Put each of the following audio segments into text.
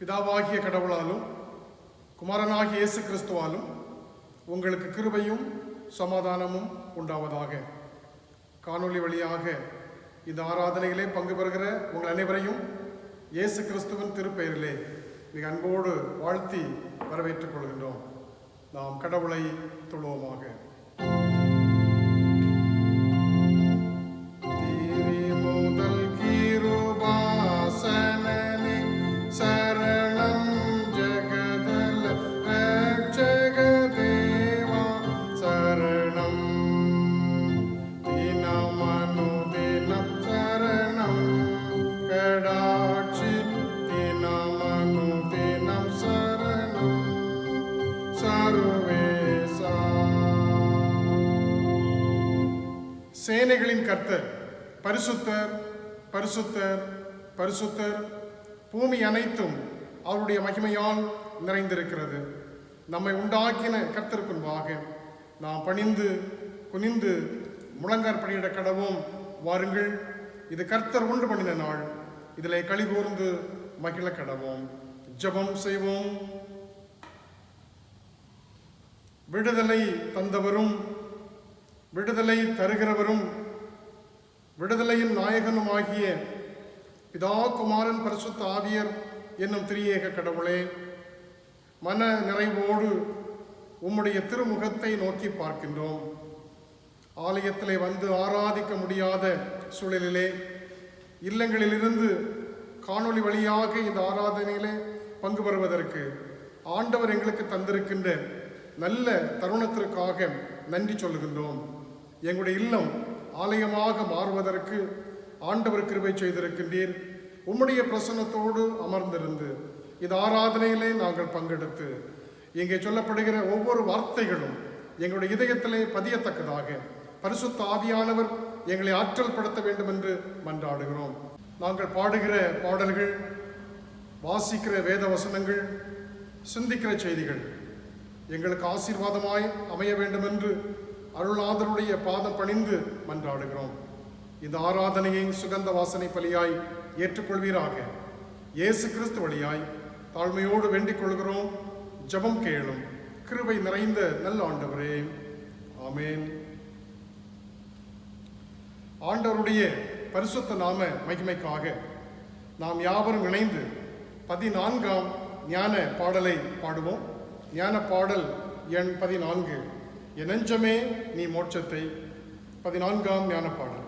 பிதாவாகிய கடவுளாலும் குமாரனாகிய இயேசு கிறிஸ்துவாலும் உங்களுக்கு கிருபையும் சமாதானமும் உண்டாவதாக. காணொளி வழியாக இந்த ஆராதனையிலே பங்கு பெறுகிற உங்கள் அனைவரையும் இயேசு கிறிஸ்துவின் திருப்பெயரிலே மிக அன்போடு வாழ்த்தி வரவேற்றுக் கொள்கின்றோம். நாம் கடவுளை தொழுவோமாக. சேனைகளின் கர்த்தர் பரிசுத்தர் பரிசுத்தர் பரிசுத்தர், பூமி அனைத்தும் அவருடைய மகிமையால் நிறைந்திருக்கிறது. நம்மை உண்டாக்கின கர்த்தருக்கு முன்பாக நாம் பணிந்து குனிந்து முழங்காற்படியிட கடவோம். வாருங்கள், இது கர்த்தர் உண்டு பண்ணின நாள், இதிலே களி கூர்ந்து மகிழ கடவோம். ஜெபம் செய்வோம். விடுதலை தந்தவரும் விடுதலை தருகிறவரும் விடுதலையின் நாயகனுமாகிய பிதா குமாரன் பரிசுத்த ஆவியர் என்னும் திரியேக கடவுளே, மன நிறைவோடு உம்முடைய திருமுகத்தை நோக்கி பார்க்கின்றோம். ஆலயத்திலே வந்து ஆராதிக்க முடியாத சூழலிலே இல்லங்களிலிருந்து காணொளி வழியாக இந்த ஆராதனையிலே பங்கு பெறுவதற்கு ஆண்டவர் எங்களுக்கு தந்திருக்கின்ற நல்ல தருணத்திற்காக நன்றி சொல்லுகின்றோம். எங்களுடைய இல்லம் ஆலயமாக மாறுவதற்கு ஆண்டவர் கிருபை செய்திருக்கின்றீர். உம்முடைய பிரசன்னத்தோடு அமர்ந்திருந்து இந்த ஆராதனையிலே நாங்கள் பங்கெடுத்து இங்கே சொல்லப்படுகிற ஒவ்வொரு வார்த்தைகளும் எங்களுடைய இதயத்திலே பதியத்தக்கதாக பரிசுத்த ஆவியானவர் எங்களை ஆற்றல் படுத்த வேண்டும் என்று மன்றாடுகிறோம். நாங்கள் பாடுகிற பாடல்கள், வாசிக்கிற வேத வசனங்கள், சிந்திக்கிற செய்திகள் எங்களுக்கு ஆசீர்வாதமாய் அமைய வேண்டும் என்று அருளாதருடைய பாதம் பணிந்து மன்றாடுகிறோம். இந்த ஆராதனையை சுகந்த வாசனை பலியாய் ஏற்றுக்கொள்வீராக. இயேசு கிறிஸ்து வழியாய் தாழ்மையோடு வேண்டிக் கொள்கிறோம். ஜெபம் கேளும். கிருபை நிறைந்த நல்ல ஆண்டவரே, ஆமேன். ஆண்டவருடைய பரிசுத்த நாம மகிமைக்காக நாம் யாவரும் இணைந்து 14ஆம் ஞான பாடலை பாடுவோம். ஞான பாடல் எண் 14. என் நெஞ்சமே நீ மோட்சத்தை. 14ஆம் ஞான பாடல்.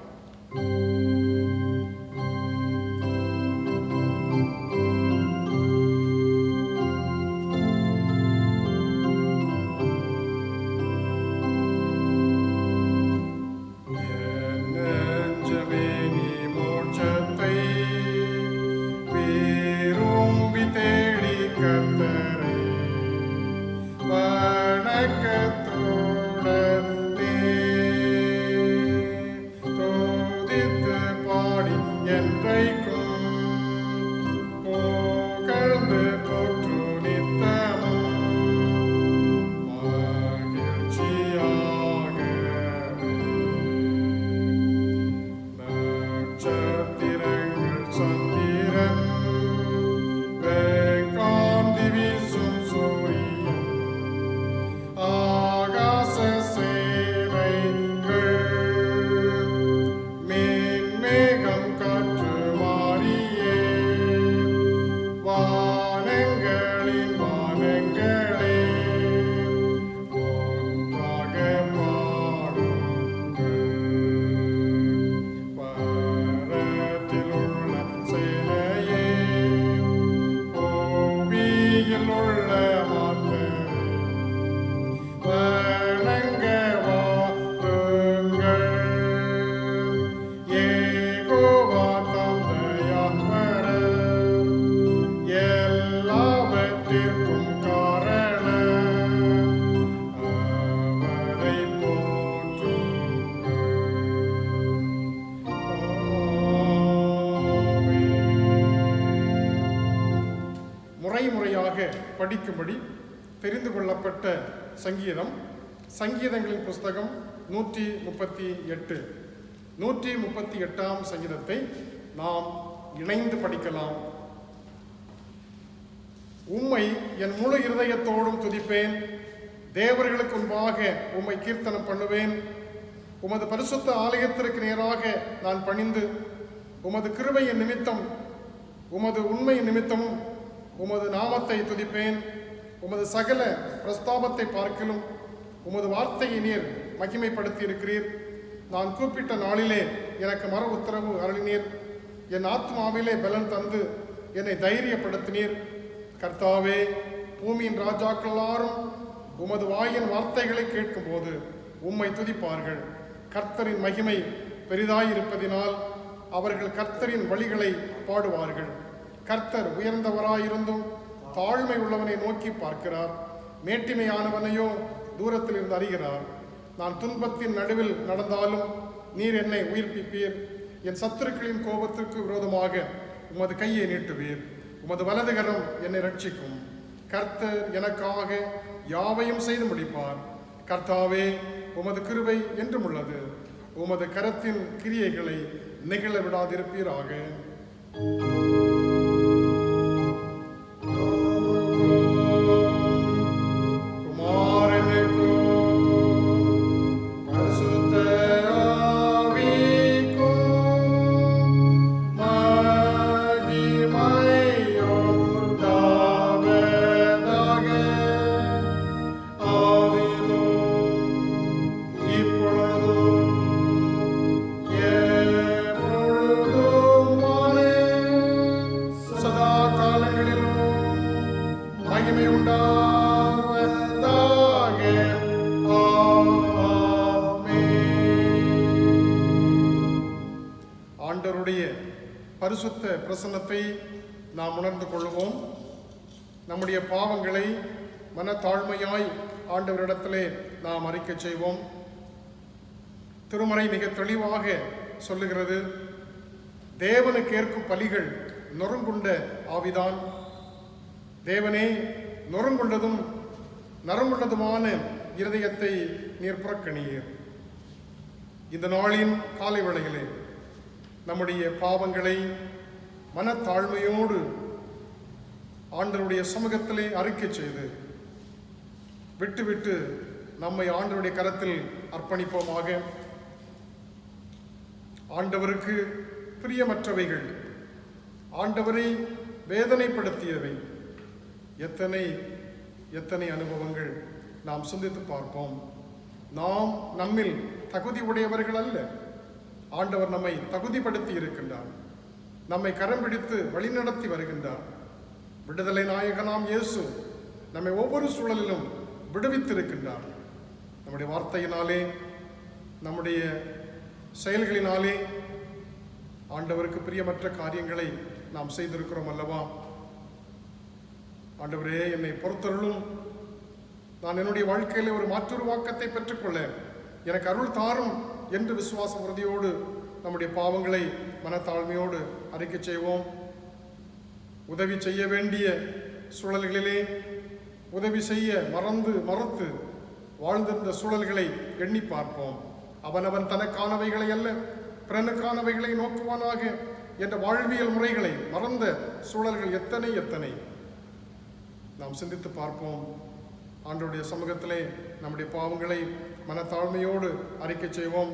படிக்கும்படி தெரிந்து கொள்ளப்பட்ட சங்கீதம், சங்கீதங்களின் புஸ்தகம் 138. 138ஆம் சங்கீதத்தை நாம் இணைந்து படிக்கலாம். உம்மை என் முழு இருதயத்தோடும் துதிப்பேன். தேவர்களுக்கு முன்பாக உம்மை கீர்த்தனம் பண்ணுவேன். உமது பரிசுத்த ஆலயத்திற்கு நேராக நான் பணிந்து உமது கிருபையின் நிமித்தம் உமது உண்மையின் நிமித்தமும் உமது நாமத்தை துதிப்பேன். உமது சகல பிரஸ்தாபத்தை பார்க்கிலும் உமது வார்த்தையை நீர் மகிமைப்படுத்தி இருக்கிறீர். நான் கூப்பிட்ட நாளிலே எனக்கு மர உத்தரவு அருளினீர். என் ஆத்மாவிலே பலன் தந்து என்னை தைரியப்படுத்தினீர். கர்த்தாவே, பூமியின் ராஜாக்கள் எல்லாரும் உமது வாயின் வார்த்தைகளை கேட்கும்போது உம்மை துதிப்பார்கள். கர்த்தரின் மகிமை பெரிதாயிருப்பதினால் அவர்கள் கர்த்தரின் வழிகளை பாடுவார்கள். கர்த்தர் உயர்ந்தவராயிருந்தும் தாழ்மை உள்ளவனை நோக்கி பார்க்கிறார். மேட்டிமையானவனையோ தூரத்தில் இருந்து அறிகிறார். நான் துன்பத்தின் நடுவில் நடந்தாலும் நீர் என்னை உயிர்ப்பிப்பீர். என் சத்துருக்களின் கோபத்திற்கு விரோதமாக உமது கையை நீட்டுவீர். உமது வலதுகரம் என்னை ரட்சிக்கும். கர்த்தர் எனக்காக யாவையும் செய்து முடிப்பார். கர்த்தாவே, உமது கிருபை என்றும் உள்ளது. உமது கரத்தின் கிரியைகளை நெகிழ விடாதிருப்பீராக. ஆண்டவருடைய பரிசுத்த பிரசன்னத்தை நாம் உணர்ந்து கொள்வோம். நம்முடைய பாவங்களை மனத்தாழ்மையாய் ஆண்டவரிடத்திலே நாம் அறிக்கை செய்வோம். திருமறை மிக தெளிவாக சொல்லுகிறது, தேவனுக்கு ஏற்கும் பலிகள் நொறுங்குண்ட ஆவிதான். தேவனே, நொறுங்குண்டதும் நறுங்குண்டதுமான இருதயத்தை நீர் புறக்கணியீர். இந்த நாளின் காலை வேளையிலே நம்முடைய பாவங்களை மனத்தாழ்மையோடு ஆண்டவருடைய சமூகத்திலே அறிக்கை செய்து விட்டு நம்மை ஆண்டவருடைய கரத்தில் அர்ப்பணிப்போமாக. ஆண்டவருக்கு பிரியமற்றவைகள், ஆண்டவரை வேதனைப்படுத்தியவை எத்தனை எத்தனை அனுபவங்கள் நாம் சிந்தித்து பார்ப்போம். நாம் நம்மில் தகுதி உடையவர்கள் அல்ல. ஆண்டவர் நம்மை தகுதிப்படுத்தி இருக்கின்றார். நம்மை கரம் பிடித்து வழிநடத்தி வருகின்றார். விடுதலை நாயகனாம் இயேசு நம்மை ஒவ்வொரு சூழலிலும் விடுவித்திருக்கின்றார். நம்முடைய வார்த்தையினாலே, நம்முடைய செயல்களினாலே ஆண்டவருக்கு பிரியமற்ற காரியங்களை நாம் செய்திருக்கிறோம் அல்லவா? ஆண்டவரே, என்னை பொறுத்தருளும். நான் என்னுடைய வாழ்க்கையிலே ஒரு மாற்றுருவாக்கத்தை பெற்றுக்கொள்ள எனக்கு அருள் தாரும் என்று விசுவாச உறுதியோடு நம்முடைய பாவங்களை மனத்தாழ்மையோடு அறிக்கை செய்வோம். உதவி செய்ய வேண்டிய சூழல்களிலே உதவி செய்ய மறத்து வாழ்ந்திருந்த சூழல்களை எண்ணி பார்ப்போம். அவனவன் தனக்கானவைகளை அல்ல பிறனுக்கானவைகளை நோக்குவானாக என்ற வாழ்வியல் முறைகளை மறந்த சூழல்கள் எத்தனை எத்தனை நாம் சிந்தித்து பார்ப்போம். ஆண்டவருடைய சமூகத்திலே நம்முடைய பாவங்களை மனத்தாழ்மையோடு அறிக்கை செய்வோம்.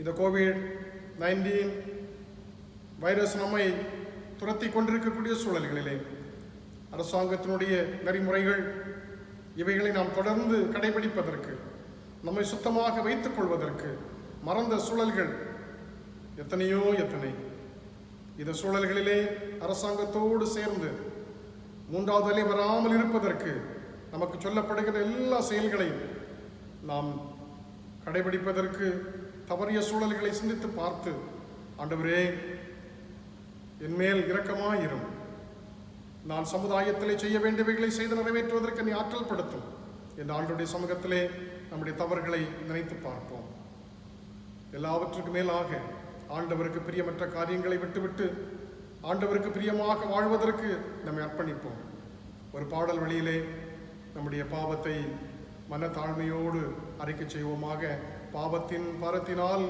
இந்த கோவிட்-19 வைரஸ் நம்மை துரத்தி கொண்டிருக்கக்கூடிய சூழல்களிலே அரசாங்கத்தினுடைய நெறிமுறைகள் இவைகளை நாம் தொடர்ந்து கடைபிடிப்பதற்கு, நம்மை சுத்தமாக வைத்துக் கொள்வதற்கு மறந்த சூழல்கள் எத்தனையோ எத்தனை. இந்த சூழல்களிலே அரசாங்கத்தோடு சேர்ந்து மூன்றாவது அலை வராமல் இருப்பதற்கு நமக்கு சொல்லப்படுகிற எல்லா செயல்களையும் நாம் கடைபிடிப்பதற்கு தவறிய சூழல்களை சிந்தித்து பார்த்து, ஆண்டவரே, என்மேல் இரக்கமாயிரும். நான் சமுதாயத்திலே செய்ய வேண்டியவைகளை செய்து நிறைவேற்றுவதற்கு நீ ஆற்றல் படுத்தும் என்ற ஆண்டவருடைய சமூகத்திலே நம்முடைய தவறுகளை நினைத்து பார்ப்போம். எல்லாவற்றுக்கு மேலாக ஆண்டவருக்கு பிரியமற்ற காரியங்களை விட்டுவிட்டு ஆண்டவருக்கு பிரியமாக வாழ்வதற்கு நம்மை அர்ப்பணிப்போம். ஒரு பாடல் வழியிலே நம்முடைய பாவத்தை மனத்தாழ்மையோடு அறிக்கை செய்வோமாக. பாவத்தின் பாரத்தினால்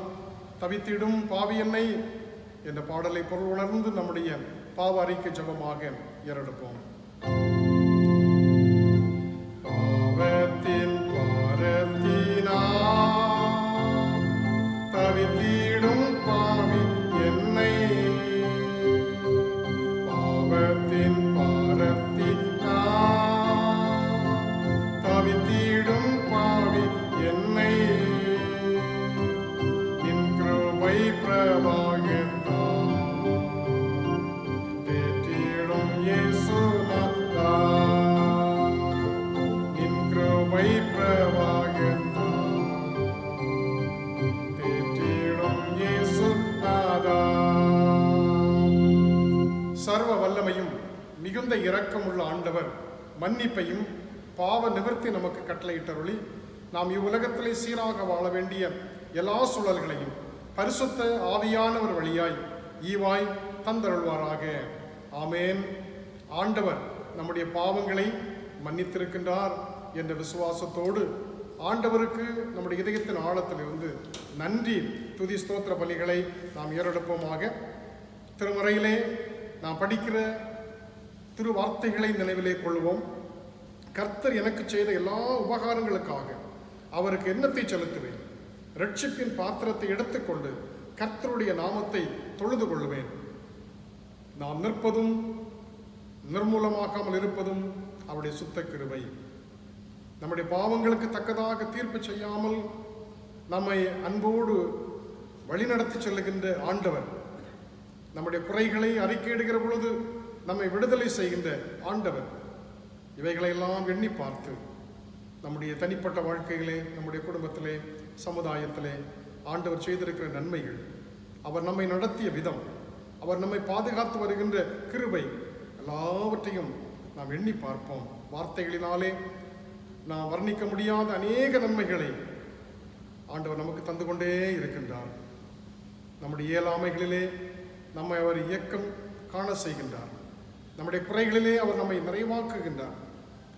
தவித்திடும் பாவி என்னை என்ற பாடலை பொருள் உணர்ந்து நம்முடைய பாவ அறிக்கை ஜெபமாக ஏறெடுப்போம். சர்வ வல்லமையும் மிகுந்த இரக்கமுள்ள ஆண்டவர் மன்னிப்பையும் பாவ நிவர்த்தி நமக்கு கட்டளையிட்டருளி நாம் இவ்வுலகத்திலே சீராக வாழ வேண்டிய எல்லா சூழல்களையும் பரிசுத்த ஆவியானவர் வழியாய் ஈவாய் தந்தருள்வாராக. ஆமேன். ஆண்டவர் நம்முடைய பாவங்களை மன்னித்திருக்கின்றார் என்ற விசுவாசத்தோடு ஆண்டவருக்கு நம்முடைய இதயத்தின் ஆழத்திலிருந்து நன்றி துதி ஸ்தோத்திர பலிகளை நாம் ஏறெடுப்போமாக. திருமறையிலே நாம் படிக்கிற திருவார்த்தைகளை நினைவிலே கொள்வோம். கர்த்தர் எனக்கு செய்த எல்லா உபகாரங்களுக்காக அவருக்கு எண்ணத்தை செலுத்துவேன். ரட்சிப்பின் பாத்திரத்தை எடுத்துக்கொண்டு கர்த்தருடைய நாமத்தை தொழுது கொள்ளுவேன். நாம் நிற்பதும் நிர்மூலமாகாமல் இருப்பதும் அவருடைய சுத்த கிருபை. நம்முடைய பாவங்களுக்கு தக்கதாக தீர்ப்பு செய்யாமல் நம்மை அன்போடு வழிநடத்தி செல்லுகின்ற ஆண்டவர், நம்முடைய குறைகளை அறிக்கையிடுகிற பொழுது நம்மை விடுதலை செய்கின்ற ஆண்டவர், இவைகளையெல்லாம் எண்ணி பார்த்து நம்முடைய தனிப்பட்ட வாழ்க்கையிலே, நம்முடைய குடும்பத்திலே, சமுதாயத்திலே ஆண்டவர் செய்திருக்கிற நன்மைகள், அவர் நம்மை நடத்திய விதம், அவர் நம்மை பாதுகாத்து வருகின்ற கிருபை எல்லாவற்றையும் நாம் எண்ணி பார்ப்போம். வார்த்தைகளினாலே நாம் வர்ணிக்க முடியாத அநேக நன்மைகளை ஆண்டவர் நமக்கு தந்து கொண்டே இருக்கின்றார். நம்முடைய இயலாமைகளிலே நம்மை அவர் இயக்கம் காண செய்கின்றார். நம்முடைய குறைகளிலே அவர் நம்மை நிறைவாக்குகின்றார்.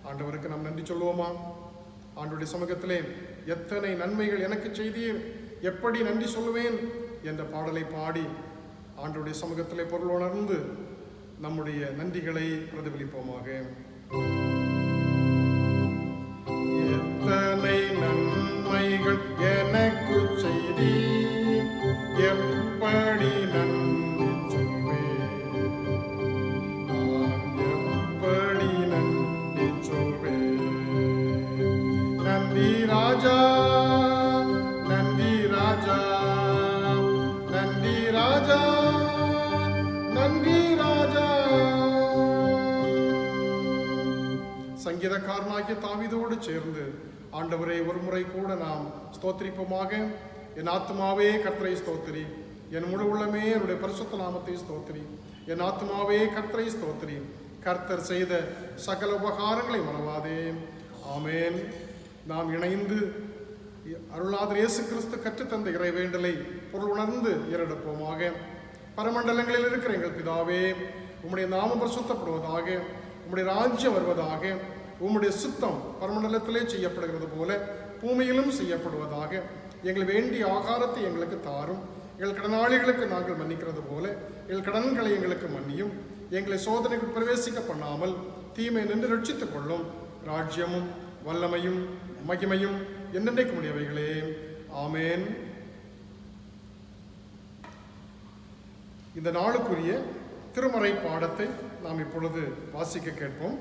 ஆண்டவருக்கு நாம் நன்றி சொல்லுவோமா? ஆண்டவருடைய சமூகத்திலே எத்தனை நன்மைகள் எனக்கு செய்தீர், எப்படி நன்றி சொல்லுவேன் என்ற பாடலை பாடி ஆண்டவருடைய சமூகத்திலே பொருள் உணர்ந்து நம்முடைய நன்றிகளை பிரதிபலிப்போமாக. எத்தனை நன்மைகள் எனக்கு செய்தீர், எப்படி நன்றி சொல்வேன், நான் எப்படி நன்றி சொல்வேன். நன்றி ராஜா, நன்றி ராஜா, நன்றி ராஜா, நன்றி ராஜா. சங்கீதக்காரனாகிய தாவீதோடு சேர்ந்து ஆண்டவரை ஒரு முறை கூட நாம் ஸ்தோத்திரிப்போமாக. என் ஆத்மாவே கர்த்தரை ஸ்தோத்திரி, என் முழு உள்ளமே என்னுடைய பரிசுத்த நாமத்தை ஸ்தோத்திரி. என் ஆத்மாவே கர்த்தரை ஸ்தோத்திரி, கர்த்தர் செய்த சகல உபகாரங்களை மறவாதே. ஆமேன். நாம் இணைந்து அருளாதர் இயேசு கிறிஸ்து கற்றுத்தந்த இறைவேண்டலை பொருள் உணர்ந்து ஏறெடுப்போமாக. பரமண்டலங்களில் இருக்கிற எங்கள் பிதாவே, உம்முடைய நாமம் பரிசுத்தப்படுவதாக, உம்முடைய ராஜ்யம் வருவதாக, உம்முடைய சுத்தம் பரமண்டலத்திலே செய்யப்படுகிறது போல பூமியிலும் செய்யப்படுவதாக. எங்கள் வேண்டிய ஆகாரத்தை எங்களுக்கு தாரும். எங்கள் கடனாளிகளுக்கு நாங்கள் மன்னிக்கிறது போல எங்கள் கடன்களை எங்களுக்கு மன்னியும். எங்களை சோதனைக்கு பிரவேசிக்க பண்ணாமல் தீமை நின்று ரட்சித்துக் கொள்ளும். ராஜ்யமும் வல்லமையும் மகிமையும் என்றென்றைக்கு முடியவைகளே. ஆமேன். இந்த நாளுக்குரிய திருமறை பாடத்தை நாம் இப்பொழுது வாசிக்க கேட்போம்.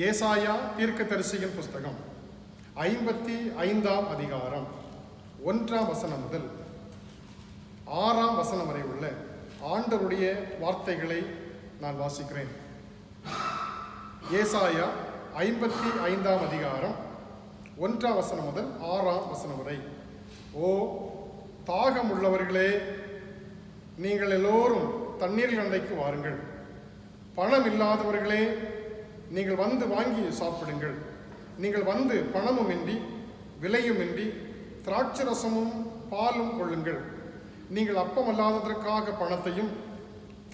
ஏசாயா தீர்க்கதரிசியின் புஸ்தகம் 55ஆம் அதிகாரம் 1ஆம் வசனம் முதல் 6ஆம் வசனம் வரை உள்ள ஆண்டவருடைய வார்த்தைகளை நான் வாசிக்கிறேன். ஏசாயா 55ஆம் அதிகாரம் 1ஆம் வசனம் முதல் 6ஆம் வசனம் வரை. ஓ தாகம் உள்ளவர்களே, நீங்கள் எல்லோரும் தண்ணீர் அண்டைக்கு வாருங்கள். பணம் இல்லாதவர்களே, நீங்கள் வந்து வாங்கி சாப்பிடுங்கள். நீங்கள் வந்து பணமுமின்றி விலையுமின்றி திராட்சரசமும் பாலும் கொள்ளுங்கள். நீங்கள் அப்பமல்லாததற்காக பணத்தையும்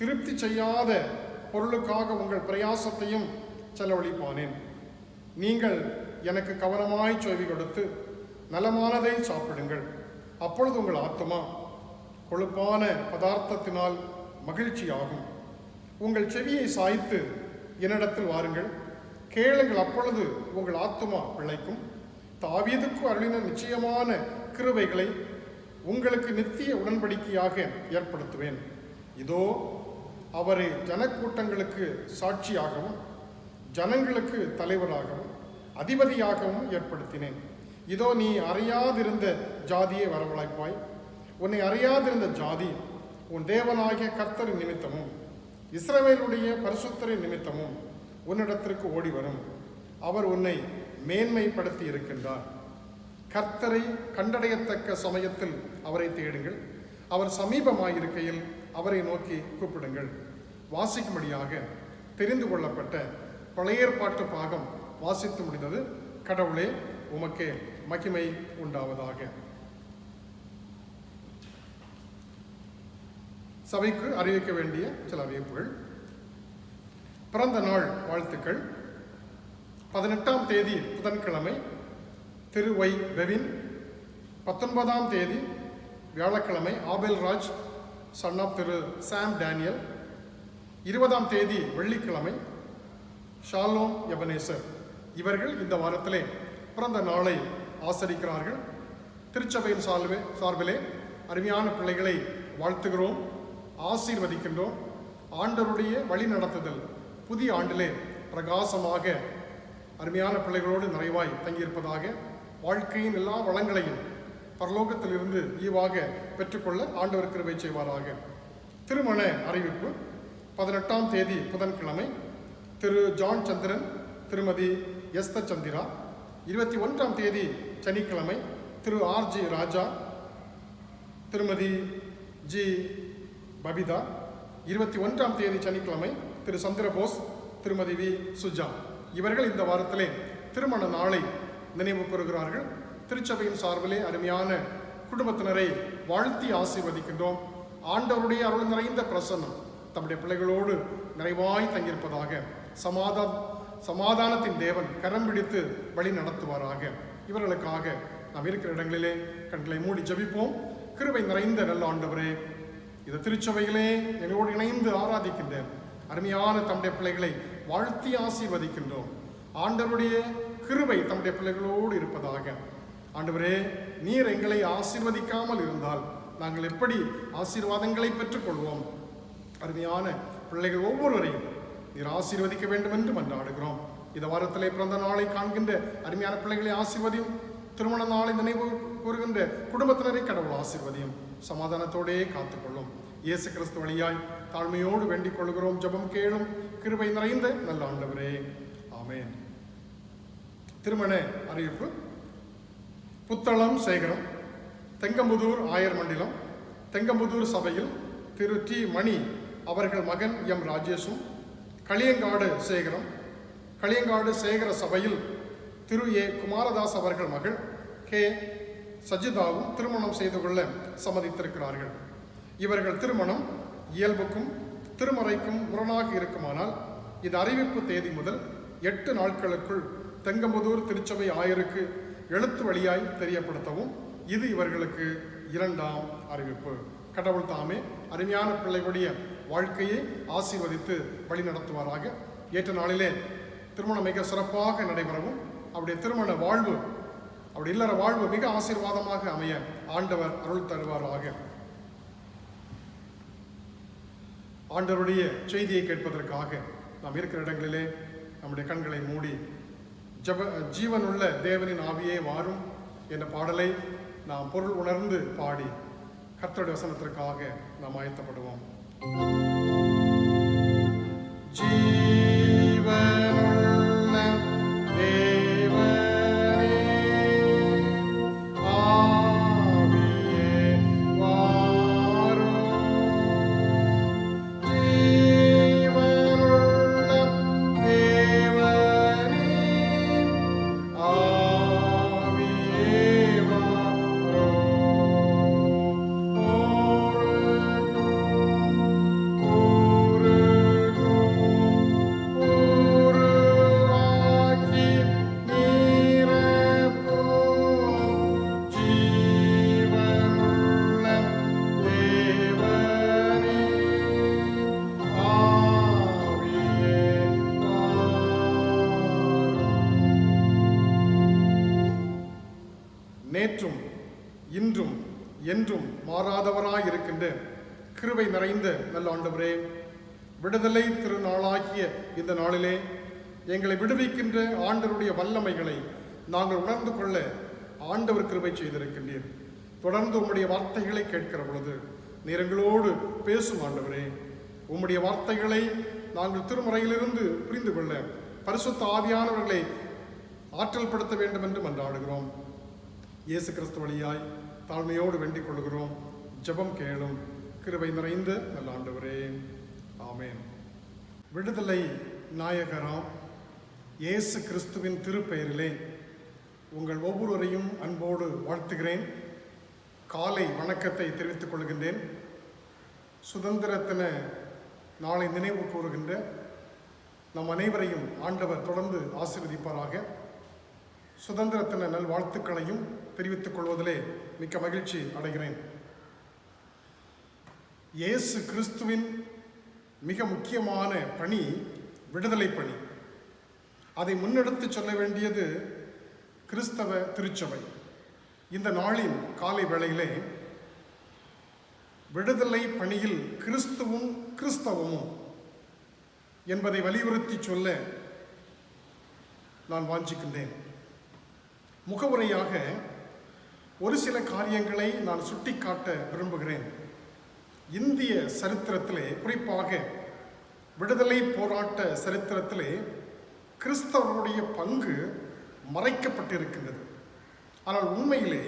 திருப்தி செய்யாத பொருளுக்காக உங்கள் பிரயாசத்தையும் செலவழிப்பானேன். நீங்கள் எனக்கு கவனமாய் செவி கொடுத்து நலமானதை சாப்பிடுங்கள். அப்பொழுது உங்கள் ஆத்துமா கொழுப்பான பதார்த்தத்தினால் மகிழ்ச்சியாகும். உங்கள் செவியை சாய்த்து என்னிடத்தில் வாருங்கள், கேளுங்கள், அப்பொழுது உங்கள் ஆத்துமா பிழைக்கும். தாவீதுக்கு அருளின நிச்சயமான கிருபைகளை உங்களுக்கு நித்திய உடன்படிக்கையாக ஏற்படுத்துவேன். இதோ அவரை ஜனக்கூட்டங்களுக்கு சாட்சியாகவும் ஜனங்களுக்கு தலைவராகவும் அதிபதியாகவும் ஏற்படுத்தினேன். இதோ நீ அறியாதிருந்த ஜாதியை வரவழைப்பாய். உன்னை அறியாதிருந்த ஜாதி உன் தேவனாகிய கர்த்தரின் நிமித்தமும் இஸ்ரவேலுடைய பரிசுத்தரின் நிமித்தமும் உன்னிடத்திற்கு ஓடி வரும். அவர் உன்னை மேன்மைப்படுத்தி இருக்கின்றார். கர்த்தரை கண்டடையத்தக்க சமயத்தில் அவரை தேடுங்கள். அவர் சமீபமாயிருக்கையில் அவரை நோக்கி கூப்பிடுங்கள். வாசிக்கும்படியாக தெரிந்து கொள்ளப்பட்ட பழைய ஏற்பாட்டு பாகம் வாசித்து முடிந்தது. கடவுளே, உமக்கே மகிமை உண்டாவதாக. சபைக்கு அறிவிக்க வேண்டிய சில அறிவிப்புகள். பிறந்த நாள் வாழ்த்துக்கள். 18ஆம் தேதி புதன்கிழமை திரு ஒய் பெவின். 19ஆம் தேதி வியாழக்கிழமை Abel Raj son of Thiru Sam Daniel. 20ஆம் தேதி வெள்ளிக்கிழமை ஷாலோம் எபனேசர். இவர்கள் இந்த வாரத்திலே பிறந்த நாளை ஆசரிக்கிறார்கள். திருச்சபையின் சார்பிலே அருமையான பிள்ளைகளை வாழ்த்துகிறோம், ஆசீர்வதிக்கின்றோம். ஆண்டவருடைய வழி நடத்துதல் புதிய ஆண்டிலே பிரகாசமாக அருமையான பிள்ளைகளோடு நிறைவாய் தங்கியிருப்பதாக, வாழ்க்கையின் எல்லா வளங்களையும் பரலோகத்திலிருந்து ஈவாக பெற்றுக்கொள்ள ஆண்டவர் கிருபை செய்வாராக. திருமண அறிவிப்பு. 18ஆம் தேதி புதன்கிழமை திரு ஜான் சந்திரன், திருமதி எஸ்தர் சந்திரா. 21ஆம் தேதி சனிக்கிழமை திரு ஆர்.ஜி. ராஜா, திருமதி ஜி. பபிதா. 21ஆம் தேதி சனிக்கிழமை திரு சந்திரபோஸ், திருமதி வி. சுஜா. இவர்கள் இந்த வாரத்திலே திருமண நாளை நினைவு கூறுகிறார்கள். திருச்சபையின் சார்பிலே அருமையான குடும்பத்தினரை வாழ்த்தி ஆசீர்வதிக்கின்றோம். ஆண்டவருடைய அருள் நிறைந்த பிரசன்னம் தம்முடைய பிள்ளைகளோடு நிறைவாய் தங்கியிருப்பதாக, சமாதானத்தின் தேவன் கரம் பிடித்து வழி நடத்துவாராக. இவர்களுக்காக நாம் இருக்கிற இடங்களிலே கண்களை மூடி ஜெபிப்போம். கிருபை நிறைந்த நல்ல ஆண்டவரே, இந்த திருச்சபையிலே எங்களோடு இணைந்து ஆராதிக்கின்ற அருமையான தம்முடைய பிள்ளைகளை வாழ்த்தி ஆசீர்வதிக்கின்றோம். ஆண்டவருடைய கிருபை தம்முடைய பிள்ளைகளோடு இருப்பதாக. ஆண்டவரே, நீர் எங்களை ஆசீர்வதிக்காமல் இருந்தால் நாங்கள் எப்படி ஆசீர்வாதங்களை பெற்றுக்கொள்வோம்? அருமையான பிள்ளைகள் ஒவ்வொருவரையும் நீர் ஆசீர்வதிக்க வேண்டும் என்று மன்றாடுகிறோம். இந்த வாரத்திலே பிறந்த நாளை காண்கின்ற அருமையான பிள்ளைகளை ஆசீர்வதியும். திருமண நாளை நினைவு கூறுகின்ற குடும்பத்தினரை கடவுள் ஆசீர்வதியும். சமாதானத்தோடே காத்துக்கொள்ளும். இயேசு கிறிஸ்து வழியாய் தாழ்மையோடு வேண்டிக் கொள்கிறோம். ஜெபம் கேளும். கிருபை நிறைந்த நல்ல ஆண்டவரே, ஆமென். திருமண அறிவிப்பு. புத்தளம் சேகரம், தெங்கம்புதூர் ஆயர் மண்டலம், தெங்கம்புதூர் சபையில் திரு டி. மணி அவர்கள் மகன் எம். ராஜேஷும், களியங்காடு சேகரம், களியங்காடு சேகர சபையில் திரு ஏ. குமாரதாஸ் அவர்கள் மகள் கே. சஜிதாவும் திருமணம் செய்து கொள்ள சம்மதித்திருக்கிறார்கள். இவர்கள் திருமணம் இயல்புக்கும் திருமறைக்கும் முரணாக இருக்குமானால் இந்த அறிவிப்பு தேதி முதல் 8 நாட்களுக்குள் தெங்கம்புதூர் திருச்சபை ஆயருக்கு எழுத்து வழியாய் தெரியப்படுத்தவும். இது இவர்களுக்கு 2ஆம் அறிவிப்பு. கடவுள் தாமே அருமையான பிள்ளைகளுடைய வாழ்க்கையை ஆசீர்வதித்து வழி நடத்துவாராக. ஏற்ற நாளிலே திருமணம் மிக சிறப்பாக நடைபெறவும், அவருடைய திருமண வாழ்வு, அவருடைய இல்லற வாழ்வு மிக ஆசீர்வாதமாக அமைய ஆண்டவர் அருள் தருவாராக. ஆண்டவருடைய செய்தியை கேட்பதற்காக நாம் இருக்கிற இடங்களிலே நம்முடைய கண்களை மூடி ஜீவனுள்ள தேவனின் ஆவியே வாரும் என்ற பாடலை நாம் பொருள் உணர்ந்து பாடி கர்த்தருடைய வசனத்திற்காக நாம் ஆயத்தப்படுவோம். நேற்றும் இன்றும் என்றும் மாறாதவராயிருக்கின்ற கிருபை நிறைந்த நல்ல ஆண்டவரே, விடுதலை திருநாளாகிய இந்த நாளிலே எங்களை விடுவிக்கின்ற ஆண்டவருடைய வல்லமைகளை நாங்கள் உணர்ந்து கொள்ள ஆண்டவர் கிருபை செய்திருக்கின்றீர். தொடர்ந்து உம்முடைய வார்த்தைகளை கேட்கிற பொழுது நீர் எங்களோடு பேசும் ஆண்டவரே. உம்முடைய வார்த்தைகளை நாங்கள் திருமுறையிலிருந்து புரிந்து கொள்ள பரிசுத்த ஆவியானவர்களை ஆற்றல் படுத்த வேண்டும் என்று மன்றாடுகிறோம். இயேசு கிறிஸ்து வழியாய் தாழ்மையோடு வேண்டிக் கொள்கிறோம். ஜெபம் கேளும். கிருபை நிறைந்த நல்ல ஆண்டவரே, ஆமென். விடுதலை நாயகராம் இயேசு கிறிஸ்துவின் திருப்பெயரிலே உங்கள் ஒவ்வொருவரையும் அன்போடு வாழ்த்துகிறேன். காலை வணக்கத்தை தெரிவித்துக் கொள்கின்றேன். சுதந்திரத்தின நாளை நினைவு கூறுகின்ற நம் அனைவரையும் ஆண்டவர் தொடர்ந்து ஆசீர்வதிப்பாராக. சுதந்திரத்தின நல்வாழ்த்துக்களையும் தெரிவித்துக் கொள்வதிலே மிக்க மகிழ்ச்சி அடைகிறேன். இயேசு கிறிஸ்துவின் மிக முக்கியமான பணி விடுதலை பணி. அதை முன்னெடுத்து சொல்ல வேண்டியது கிறிஸ்தவ திருச்சபை. இந்த நாளின் காலை வேளையிலே விடுதலை பணியில் கிறிஸ்துவும் கிறிஸ்தவமும் என்பதை வலியுறுத்தி சொல்ல நான் வாஞ்சிக்கின்றேன். முகவுரையாக ஒரு சில காரியங்களை நான் சுட்டிக்காட்ட விரும்புகிறேன். இந்திய சரித்திரத்திலே, குறிப்பாக விடுதலை போராட்ட சரித்திரத்திலே கிறிஸ்தவருடைய பங்கு மறைக்கப்பட்டிருக்கின்றது. ஆனால் உண்மையிலே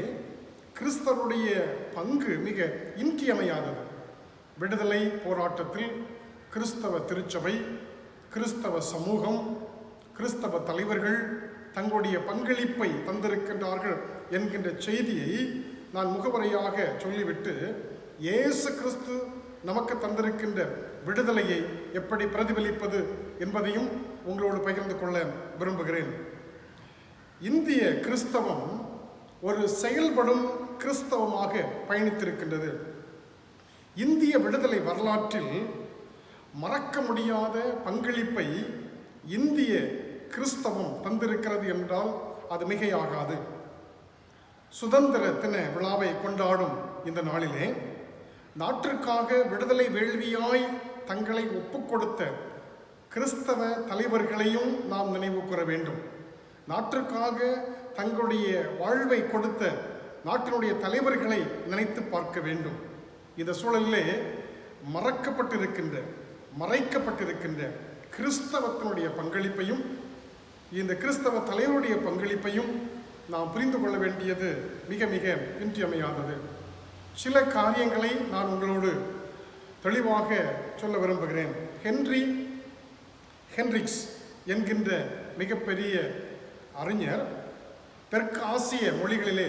கிறிஸ்தவருடைய பங்கு மிக இன்றியமையாதது. விடுதலை போராட்டத்தில் கிறிஸ்தவ திருச்சபை, கிறிஸ்தவ சமூகம், கிறிஸ்தவ தலைவர்கள் தங்களுடைய பங்களிப்பை தந்திருக்கின்றார்கள் என்கின்ற செய்தியை நான் முகவரையாக சொல்லிவிட்டு இயேசு கிறிஸ்து நமக்கு தந்திருக்கின்ற விடுதலையை எப்படி பிரதிபலிப்பது என்பதையும் உங்களோடு பகிர்ந்து கொள்ள விரும்புகிறேன். இந்திய கிறிஸ்தவம் ஒரு செயல்படும் கிறிஸ்தவமாக பயணித்திருக்கின்றது. இந்திய விடுதலை வரலாற்றில் மறக்க முடியாத பங்களிப்பை இந்திய கிறிஸ்தவம் தந்திருக்கிறது என்றால் அது மிகையாகாது. சுதந்திர தின விழாவை கொண்டாடும் இந்த நாளிலே நாட்டிற்காக விடுதலை வேள்வியாய் தங்களை ஒப்புக்கொடுத்த கிறிஸ்தவ தலைவர்களையும் நாம் நினைவு கூற வேண்டும். நாட்டிற்காக தங்களுடைய வாழ்வை கொடுத்த நாட்டினுடைய தலைவர்களை நினைத்து பார்க்க வேண்டும். இந்த சூழலிலே மறைக்கப்பட்டிருக்கின்ற கிறிஸ்தவத்தினுடைய பங்களிப்பையும் இந்த கிறிஸ்தவ தலைவருடைய பங்களிப்பையும் நாம் புரிந்து கொள்ள வேண்டியது மிக மிக இன்றியமையாதது. சில காரியங்களை நான் உங்களோடு தெளிவாக சொல்ல விரும்புகிறேன். ஹென்ரிக்ஸ் என்கின்ற மிகப்பெரிய அறிஞர் தெற்கு ஆசிய மொழிகளிலே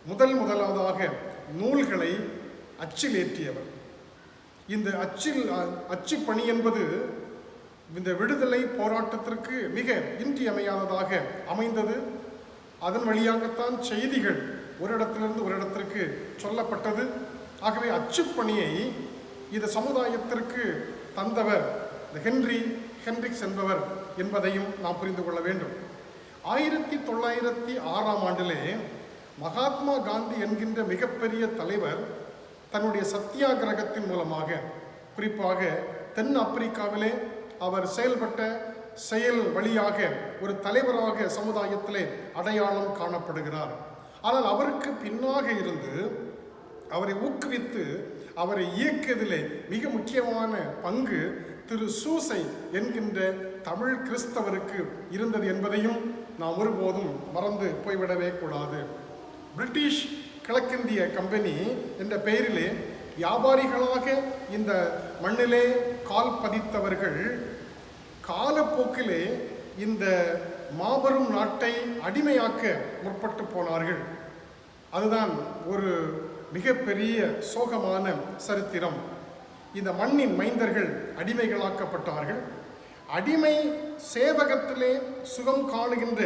முதலாவதாக நூல்களை அச்சில் ஏற்றியவர். இந்த அச்சு பணி என்பது இந்த விடுதலை போராட்டத்திற்கு மிக இன்றியமையாததாக அமைந்தது. அதன் வழியாகத்தான் செய்திகள் ஒரு இடத்திலிருந்து ஒரு இடத்திற்கு சொல்லப்பட்டது. ஆகவே அச்சுப்பணியை இந்த சமுதாயத்திற்கு தந்தவர் ஹென்ரிக்ஸ் என்பவர் என்பதையும் நாம் புரிந்து கொள்ள வேண்டும். 1906 மகாத்மா காந்தி என்கின்ற மிகப்பெரிய தலைவர் தன்னுடைய சத்தியாகிரகத்தின் மூலமாக, குறிப்பாக தென் ஆப்பிரிக்காவிலே அவர் செயல்பட்ட செயல் வழியாக ஒரு தலைவராக சமுதாயத்திலே அடையாளம் காணப்படுகிறார். ஆனால் அவருக்கு பின்னாக இருந்து அவரை ஊக்குவித்து அவரை இயக்கியதிலே மிக முக்கியமான பங்கு திரு சூசை என்கின்ற தமிழ் கிறிஸ்தவருக்கு இருந்தது என்பதையும் நாம் ஒருபோதும் மறந்து போய்விடவே கூடாது. பிரிட்டிஷ் கிழக்கிந்திய கம்பெனி என்ற பெயரிலே வியாபாரிகளாக இந்த மண்ணிலே கால் பதித்தவர்கள் காலப்போக்கிலே இந்த மாபெரும் நாட்டை அடிமையாக்க முற்பட்டு போனார்கள். அதுதான் ஒரு மிகப்பெரிய சோகமான சரித்திரம். இந்த மண்ணின் மைந்தர்கள் அடிமைகளாக்கப்பட்டார்கள். அடிமை சேவகத்திலே சுகம் காணுகின்ற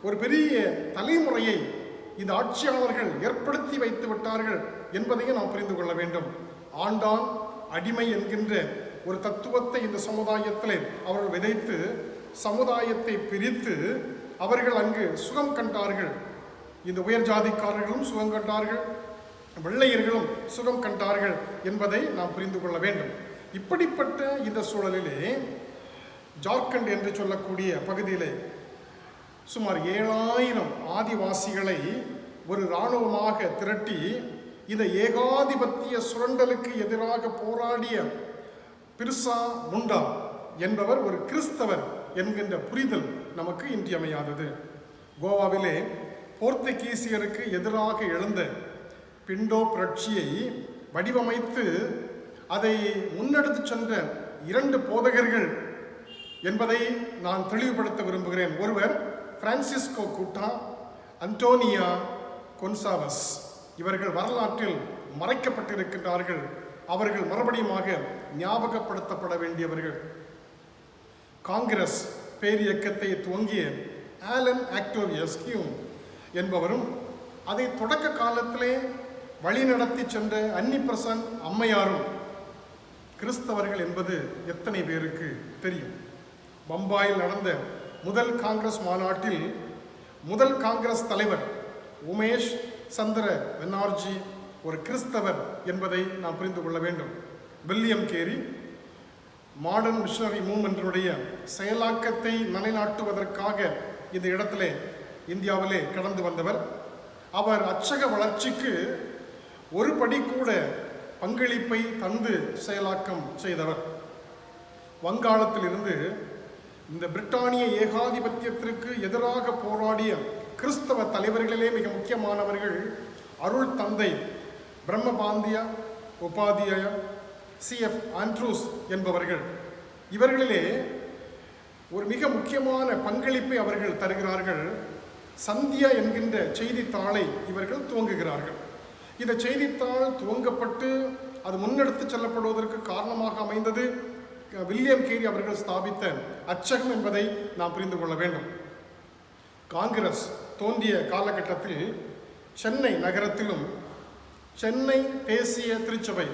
ஒரு பெரிய தலைமுறையை இந்த ஆட்சியாளர்கள் ஏற்படுத்தி வைத்து விட்டார்கள் என்பதையும் நாம் புரிந்து கொள்ள வேண்டும். ஆண்டான் அடிமை என்கின்ற ஒரு தத்துவத்தை இந்த சமுதாயத்திலே அவர்கள் விதைத்து சமுதாயத்தை பிரித்து அவர்கள் அங்கு சுகம் கண்டார்கள். இந்த உயர் ஜாதிக்காரர்களும் சுகம் கண்டார்கள், வெள்ளையர்களும் சுகம் கண்டார்கள் என்பதை நாம் புரிந்து கொள்ள வேண்டும். இப்படிப்பட்ட இந்த சூழலிலே ஜார்க்கண்ட் என்று சொல்லக்கூடிய பகுதியிலே சுமார் 7000 ஆதிவாசிகளை ஒரு இராணுவமாக திரட்டி இந்த ஏகாதிபத்திய சுரண்டலுக்கு எதிராக போராடிய பிர்சா முண்டா என்பவர் ஒரு கிறிஸ்தவர் என்கின்ற புரிதல் நமக்கு இன்றியமையாதது. கோவாவிலே போர்த்துகீசியருக்கு எதிராக எழுந்த பிண்டோ புரட்சியை வடிவமைத்து அதை முன்னெடுத்து சென்ற 2 போதகர்கள் என்பதை நான் தெளிவுபடுத்த விரும்புகிறேன். ஒருவர் பிரான்சிஸ்கோ கூட்டா, அன்டோனியா கொன்சாவஸ். இவர்கள் வரலாற்றில் மறைக்கப்பட்டிருக்கின்றார்கள். அவர்கள் மறுபடியுமாக ஞாபகப்படுத்தப்பட வேண்டியவர்கள். காங்கிரஸ் பேரியக்கத்தை துவங்கிய ஆலன் ஆக்டோவியஸ் ஹியூம் என்பவரும் அதை தொடக்க காலத்திலே வழிநடத்தி சென்ற அன்னி பெசன்ட் அம்மையாரும் கிறிஸ்தவர்கள் என்பது எத்தனை பேருக்கு தெரியும்? பம்பாயில் நடந்த முதல் காங்கிரஸ் மாநாட்டில் முதல் காங்கிரஸ் தலைவர் உமேஷ் சந்திர பெனர்ஜி ஒரு கிறிஸ்தவர் என்பதை நாம் புரிந்து கொள்ள வேண்டும். வில்லியம் கேரி மாடர்ன் மிஷனரி மூவ்மெண்டினுடைய செயலாக்கத்தை நிலைநாட்டுவதற்காக இந்த இடத்திலே இந்தியாவிலே கடந்து வந்தவர். அவர் அச்சக வளர்ச்சிக்கு ஒரு படி கூட பங்களிப்பை தந்து செயலாக்கம் செய்தவர். வங்காளத்தில் இருந்து இந்த பிரிட்டானிய ஏகாதிபத்தியத்திற்கு எதிராக போராடிய கிறிஸ்தவ தலைவர்களிலே மிக முக்கியமானவர்கள் அருள் தந்தை பிரம்மபாந்தியா உபாத்தியாய CF ஆண்ட்ரூஸ் என்பவர்கள். இவர்களிலே ஒரு மிக முக்கியமான பங்களிப்பை அவர்கள் தருகிறார்கள். சந்தியா என்கின்ற செய்தித்தாளை இவர்கள் துவங்குகிறார்கள். இந்த செய்தித்தாள் துவங்கப்பட்டு அது முன்னெடுத்து செல்லப்படுவதற்கு காரணமாக அமைந்தது வில்லியம் கேரி அவர்கள் ஸ்தாபித்த அச்சகம் என்பதை நாம் புரிந்து கொள்ள வேண்டும். காங்கிரஸ் தோன்றிய காலகட்டத்தில் சென்னை நகரத்திலும் சென்னை தேசிய திருச்சபை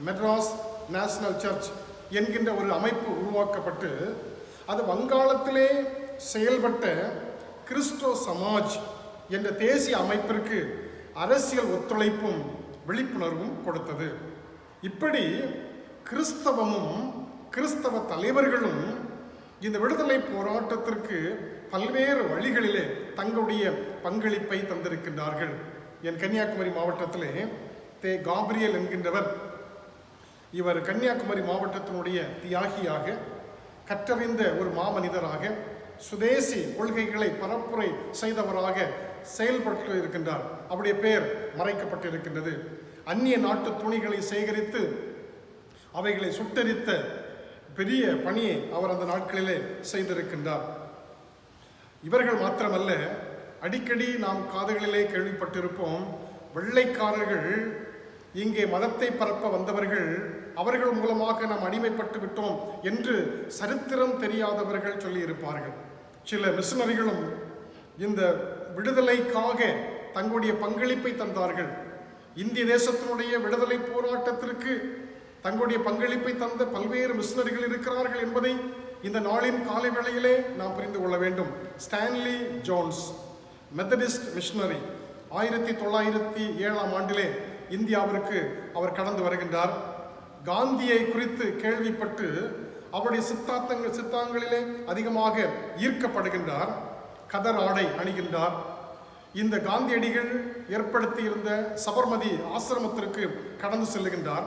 மெட்ராஸ் நேஷனல் சர்ச் என்கின்ற ஒரு அமைப்பு உருவாக்கப்பட்டு அது வங்காளத்திலே செயல்பட்ட கிறிஸ்டோ சமாஜ் என்ற தேசிய அமைப்பிற்கு அரசியல் ஒத்துழைப்பும் விழிப்புணர்வும் கொடுத்தது. இப்படி கிறிஸ்தவமும் கிறிஸ்தவ தலைவர்களும் இந்த விடுதலை போராட்டத்திற்கு பல்வேறு வழிகளிலே தங்களுடைய பங்களிப்பை தந்திருக்கின்றார்கள். என் கன்னியாகுமரி மாவட்டத்திலே தே காப்ரியல் என்கின்றவர், இவர் கன்னியாகுமரி மாவட்டத்தினுடைய தியாகியாக கற்றறிந்த ஒரு மாமனிதராக சுதேசி கொள்கைகளை பரப்புரை செய்தவராக செயல்பட்டு இருக்கின்றார். அவருடைய பெயர் மறைக்கப்பட்டிருக்கின்றது. அந்நிய நாட்டு துணிகளை சேகரித்து அவைகளை சுட்டரித்த பெரிய பணியை அவர் அந்த நாட்களிலே செய்திருக்கின்றார். இவர்கள் மாத்திரமல்ல, அடிக்கடி நாம் காதுகளிலே கேள்விப்பட்டிருப்போம், வெள்ளைக்காரர்கள் இங்கே மதத்தை பரப்ப வந்தவர்கள், அவர்கள் மூலமாக நாம் அடிமைப்பட்டு விட்டோம் என்று சரித்திரம் தெரியாதவர்கள் சொல்லியிருப்பார்கள். சில மிஷனரிகளும் இந்த விடுதலைக்காக தங்களுடைய பங்களிப்பை தந்தார்கள். இந்திய தேசத்தினுடைய விடுதலை போராட்டத்திற்கு தங்களுடைய பங்களிப்பை தந்த பல்வேறு மிஷனரிகள் இருக்கிறார்கள் என்பதை இந்த நாளின் காலை வேளையிலே நாம் புரிந்து கொள்ள வேண்டும். ஸ்டான்லி ஜோன்ஸ் மெத்தடிஸ்ட் மிஷனரி 1907ஆம் ஆண்டிலே இந்தியாவிற்கு அவர் கடந்து வருகின்றார். காந்தியை குறித்து கேள்விப்பட்டு அவருடைய சித்தாந்தங்களிலே அதிகமாக ஈர்க்கப்படுகின்றார். கதர் ஆடை அணிகின்றார். இந்த காந்தியடிகள் ஏற்படுத்தியிருந்த சபர்மதி ஆசிரமத்திற்கு கடந்து செல்லுகின்றார்.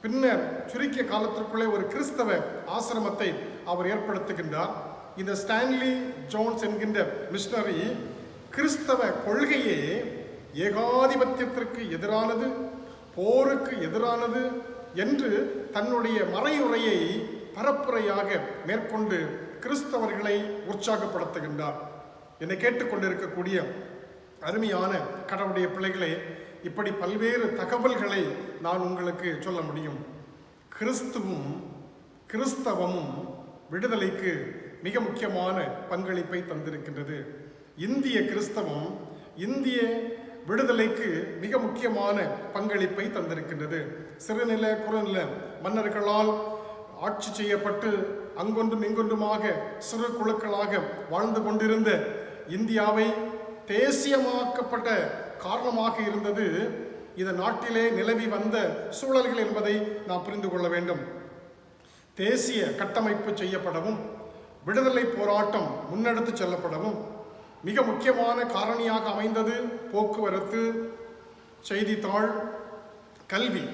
பின்னர் சுருக்கிய காலத்திற்குள்ளே ஒரு கிறிஸ்தவ ஆசிரமத்தை அவர் ஏற்படுத்துகின்றார். இந்த ஸ்டான்லி ஜோன்ஸ் என்கின்ற மிஷனரி கிறிஸ்தவ கொள்கையே ஏகாதிபத்தியத்திற்கு எதிரானது, போருக்கு எதிரானது என்று தன்னுடைய மறையுரையை பரப்புரையாக மேற்கொண்டு கிறிஸ்தவர்களை உற்சாகப்படுத்துகின்றார். என்னை கேட்டுக்கொண்டிருக்கக்கூடிய அருமையான கடவுளுடைய பிள்ளைகளே, இப்படி பல்வேறு தகவல்களை நான் உங்களுக்கு சொல்ல முடியும். கிறிஸ்தவமும் விடுதலைக்கு மிக முக்கியமான பங்களிப்பை தந்திருக்கின்றது. இந்திய கிறிஸ்தவம் இந்திய விடுதலைக்கு மிக முக்கியமான பங்களிப்பை தந்திருக்கின்றது. சிறுநில குறுநில மன்னர்களால் ஆட்சி செய்யப்பட்டு அங்கொன்றும் இங்கொன்றுமாக சிறு குழுக்களாக வாழ்ந்து கொண்டிருந்த இந்தியாவை தேசியமாக்கப்பட்ட காரணமாக இருந்தது இந்த நாட்டிலே நிலவி வந்த சூழல்கள் என்பதை நாம் புரிந்து கொள்ள வேண்டும். தேசிய கட்டமைப்பு செய்யப்படவும் விடுதலை போராட்டம் முன்னெடுத்து செல்லப்படவும் மிக முக்கியமான காரணியாக அமைந்தது போக்குவரத்து, செய்தித்தாள், கல்வி.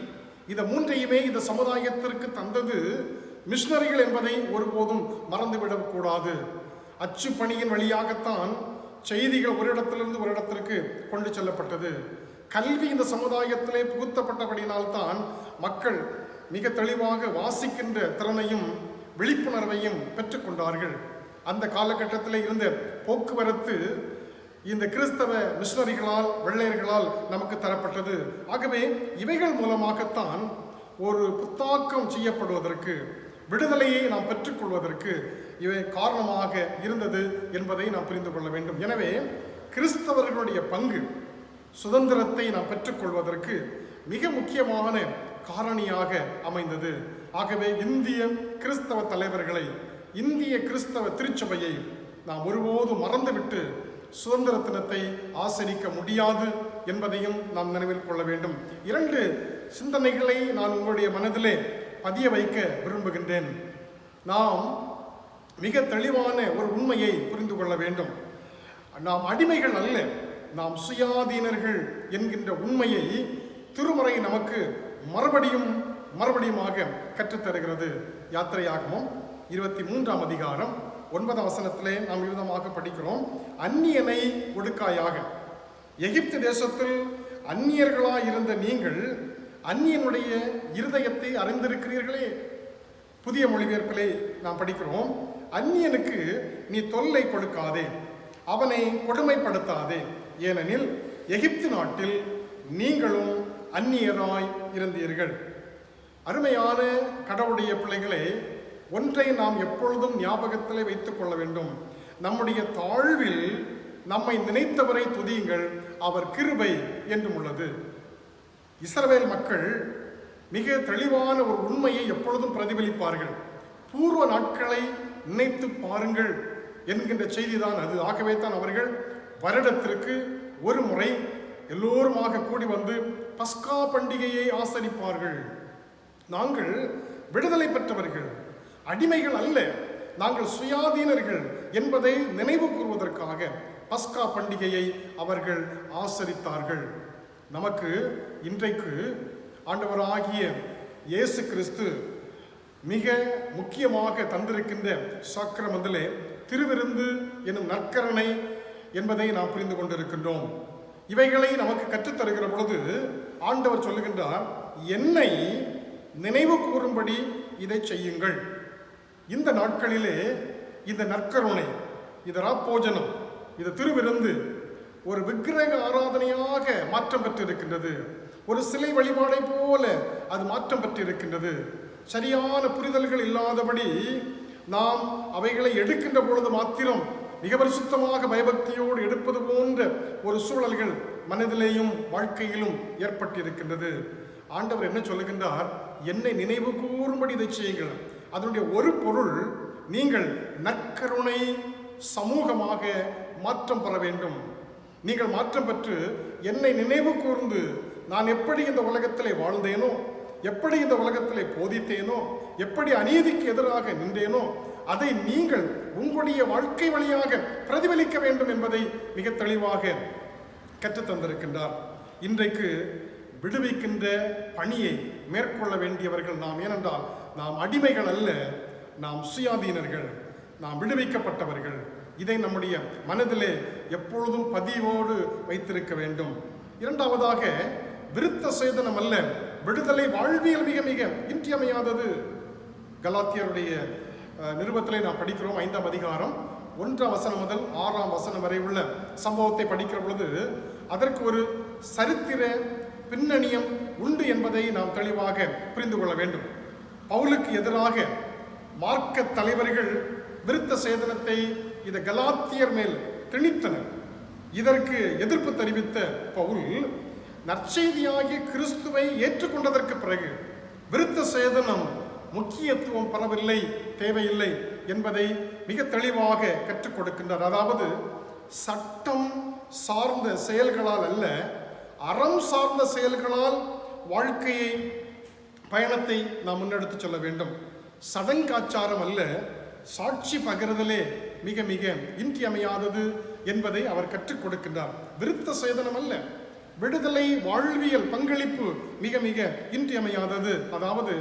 இந்த மூன்றையுமே இந்த சமுதாயத்திற்கு தந்தது மிஷனரிகள் என்பதை ஒருபோதும் மறந்துவிடக்கூடாது. அச்சு பணியின் வழியாகத்தான் செய்திகள் ஒரு இடத்திலிருந்து ஒரு இடத்திற்கு கொண்டு செல்லப்பட்டது. கல்வி இந்த சமுதாயத்திலே புகுத்தப்பட்டபடியினால்தான் மக்கள் மிக தெளிவாக வாசிக்கின்ற திறனையும் விழிப்புணர்வையும் பெற்றுக்கொண்டார்கள். அந்த காலகட்டத்தில் இருந்த போக்குவரத்து இந்த கிறிஸ்தவ மிஷனரிகளால், வெள்ளையர்களால் நமக்கு தரப்பட்டது. ஆகவே இவைகள் மூலமாகத்தான் ஒரு புத்தாக்கம் செய்யப்படுவதற்கு, விடுதலையை நாம் பெற்றுக்கொள்வதற்கு இவை காரணமாக இருந்தது என்பதை நாம் புரிந்து கொள்ள வேண்டும். எனவே கிறிஸ்தவர்களுடைய பங்கு சுதந்திரத்தை நாம் பெற்றுக்கொள்வதற்கு மிக முக்கியமான காரணியாக அமைந்தது. ஆகவே இந்திய கிறிஸ்தவ தலைவர்களை, இந்திய கிறிஸ்தவ திருச்சபையை நாம் ஒருபோதும் மறந்துவிட்டு சுதந்திர தினத்தை ஆசரிக்க முடியாது என்பதையும் நாம் நினைவில் கொள்ள வேண்டும். 2 சிந்தனைகளை நான் உங்களுடைய மனதிலே பதிய வைக்க விரும்புகின்றேன். நாம் மிக தெளிவான ஒரு உண்மையை புரிந்து கொள்ள வேண்டும். நாம் அடிமைகள் அல்ல, நாம் சுயாதீனர்கள் என்கின்ற உண்மையை திருமறை நமக்கு மறுபடியுமாக கற்றுத்தருகிறது. யாத்திரையாகமம் 23ஆம் அதிகாரம் 9ஆம் வசனத்திலே நாம் விதமாக படிக்கிறோம். அந்நியனை ஒடுக்காயாக. எகிப்து தேசத்தில் அந்நியர்களாயிருந்த நீங்கள் அந்நியனுடைய இருதயத்தை அறிந்திருக்கிறீர்களே. புதிய மொழிபெயர்ப்பிலே நாம் படிக்கிறோம், அந்நியனுக்கு நீ தொல்லை கொடுக்காதே, அவனை கொடுமைப்படுத்தாதே, ஏனெனில் எகிப்து நாட்டில் நீங்களும் அந்நியராய் இருந்தீர்கள். அருமையான கடவுளுடைய பிள்ளைகளே, ஒன்றை நாம் எப்பொழுதும் ஞாபகத்திலே வைத்துக் கொள்ள வேண்டும். நம்முடைய தாழ்வில் நம்மை நினைத்தவரை துதியுங்கள், அவர் கிருபை என்றும் உள்ளது. இஸ்ரவேல் மக்கள் மிக தெளிவான ஒரு உண்மையை எப்பொழுதும் பிரதிபலிப்பார்கள். பூர்வ நாட்களை நினைத்து பாருங்கள் என்கின்ற செய்திதான் அது. ஆகவே தான் அவர்கள் வருடத்திற்கு ஒரு முறை எல்லோருமாக கூடி வந்து பஸ்கா பண்டிகையை ஆசரிப்பார்கள். நாங்கள் விடுதலை பெற்றவர்கள், அடிமைகள் அல்ல, நாங்கள் சுயாதீனர்கள் என்பதை நினைவு கூறுவதற்காக பஸ்கா பண்டிகையை அவர்கள் ஆசரித்தார்கள். நமக்கு இன்றைக்கு ஆண்டவராகிய இயேசு கிறிஸ்து மிக முக்கியமாக தந்திருக்கின்ற சாக்கிரமத்திலே திருவிருந்து எனும் நற்கரணை என்பதை நாம் புரிந்து கொண்டிருக்கின்றோம். இவைகளை நமக்கு கற்றுத்தருகிற பொழுது ஆண்டவர் சொல்லுகின்றார், என்னை நினைவு கூறும்படி இதை செய்யுங்கள். இந்த நாட்களிலே இந்த நற்கருணை, இது ராப்போஜனம், இது திருவிருந்து ஒரு விக்கிரக ஆராதனையாக மாற்றம் பெற்றிருக்கின்றது. ஒரு சிலை வழிபாடை போல அது மாற்றம் பெற்றிருக்கின்றது. சரியான புரிதல்கள் இல்லாதபடி நாம் அவைகளை எடுக்கின்ற பொழுது மாத்திரம் மிக பரிசுத்தமாக பயபக்தியோடு எடுப்பது போன்ற ஒரு சூழல்கள் மனதிலேயும் வாழ்க்கையிலும் ஏற்பட்டிருக்கின்றது. ஆண்டவர் என்ன சொல்லுகின்றார்? என்னை நினைவு கூறும்படி இதை செய்யுங்கள். அதனுடைய ஒரு பொருள், நீங்கள் நற்கருணை சமூகமாக மாற்றம் பெற வேண்டும். நீங்கள் மாற்றம் பெற்று என்னை நினைவு கூர்ந்து நான் எப்படி இந்த உலகத்திலே வாழ்ந்தேனோ, எப்படி இந்த உலகத்திலே போதித்தேனோ, எப்படி அநீதிக்கு எதிராக நின்றேனோ, அதை நீங்கள் உங்களுடைய வாழ்க்கை வழியாக பிரதிபலிக்க வேண்டும் என்பதை மிக தெளிவாக கற்றுத்தந்திருக்கின்றார். இன்றைக்கு விடுவிக்கின்ற பணியை மேற்கொள்ள வேண்டியவர்கள் நாம். ஏனென்றால் நாம் அடிமைகள் அல்ல, நாம் சுயாதீனர்கள், நாம் விடுவிக்கப்பட்டவர்கள். இதை நம்முடைய மனதிலே எப்பொழுதும் பதிவோடு வைத்திருக்க வேண்டும். இரண்டாவதாக, விருத்த சேதனம் அல்ல, விடுதலை வாழ்வியல் மிக மிக இன்றியமையாதது. கலாத்தியருடைய நிருபத்திலே நாம் படிக்கிறோம், 5ஆம் அதிகாரம் 1ஆம் வசனம் முதல் 6ஆம் வசனம் வரை உள்ள சம்பவத்தை படிக்கிற பொழுது அதற்கு ஒரு சரித்திர பின்னணியம் உண்டு என்பதை நாம் தெளிவாக புரிந்து கொள்ள வேண்டும். பவுலுக்கு எதிராக மார்க்க தலைவர்கள் விருத்த சேதனத்தை இந்த கலாத்தியர் மேல் திணித்தனர். இதற்கு எதிர்ப்பு தெரிவித்த பவுல் நற்செய்தியாகிய கிறிஸ்துவை ஏற்றுக்கொண்டதற்கு பிறகு விருத்த சேதனம் முக்கியத்துவம் பெறவில்லை, தேவையில்லை என்பதை மிக தெளிவாக கற்றுக் கொடுக்கின்றார். அதாவது சட்டம் சார்ந்த செயல்களால் அல்ல, அறம் சார்ந்த செயல்களால் வாழ்க்கையை, பயணத்தை நாம் முன்னெடுத்து சொல்ல வேண்டும். சடங்காச்சாரம் அல்ல, சாட்சி பகிர்தலே மிக மிக இன்றியமையாதது என்பதை அவர் கற்றுக் கொடுக்கின்றார். விருத்த சேதனம் அல்ல, விடுதலை வாழ்வியல் பங்களிப்பு மிக மிக இன்றியமையாதது. அதாவது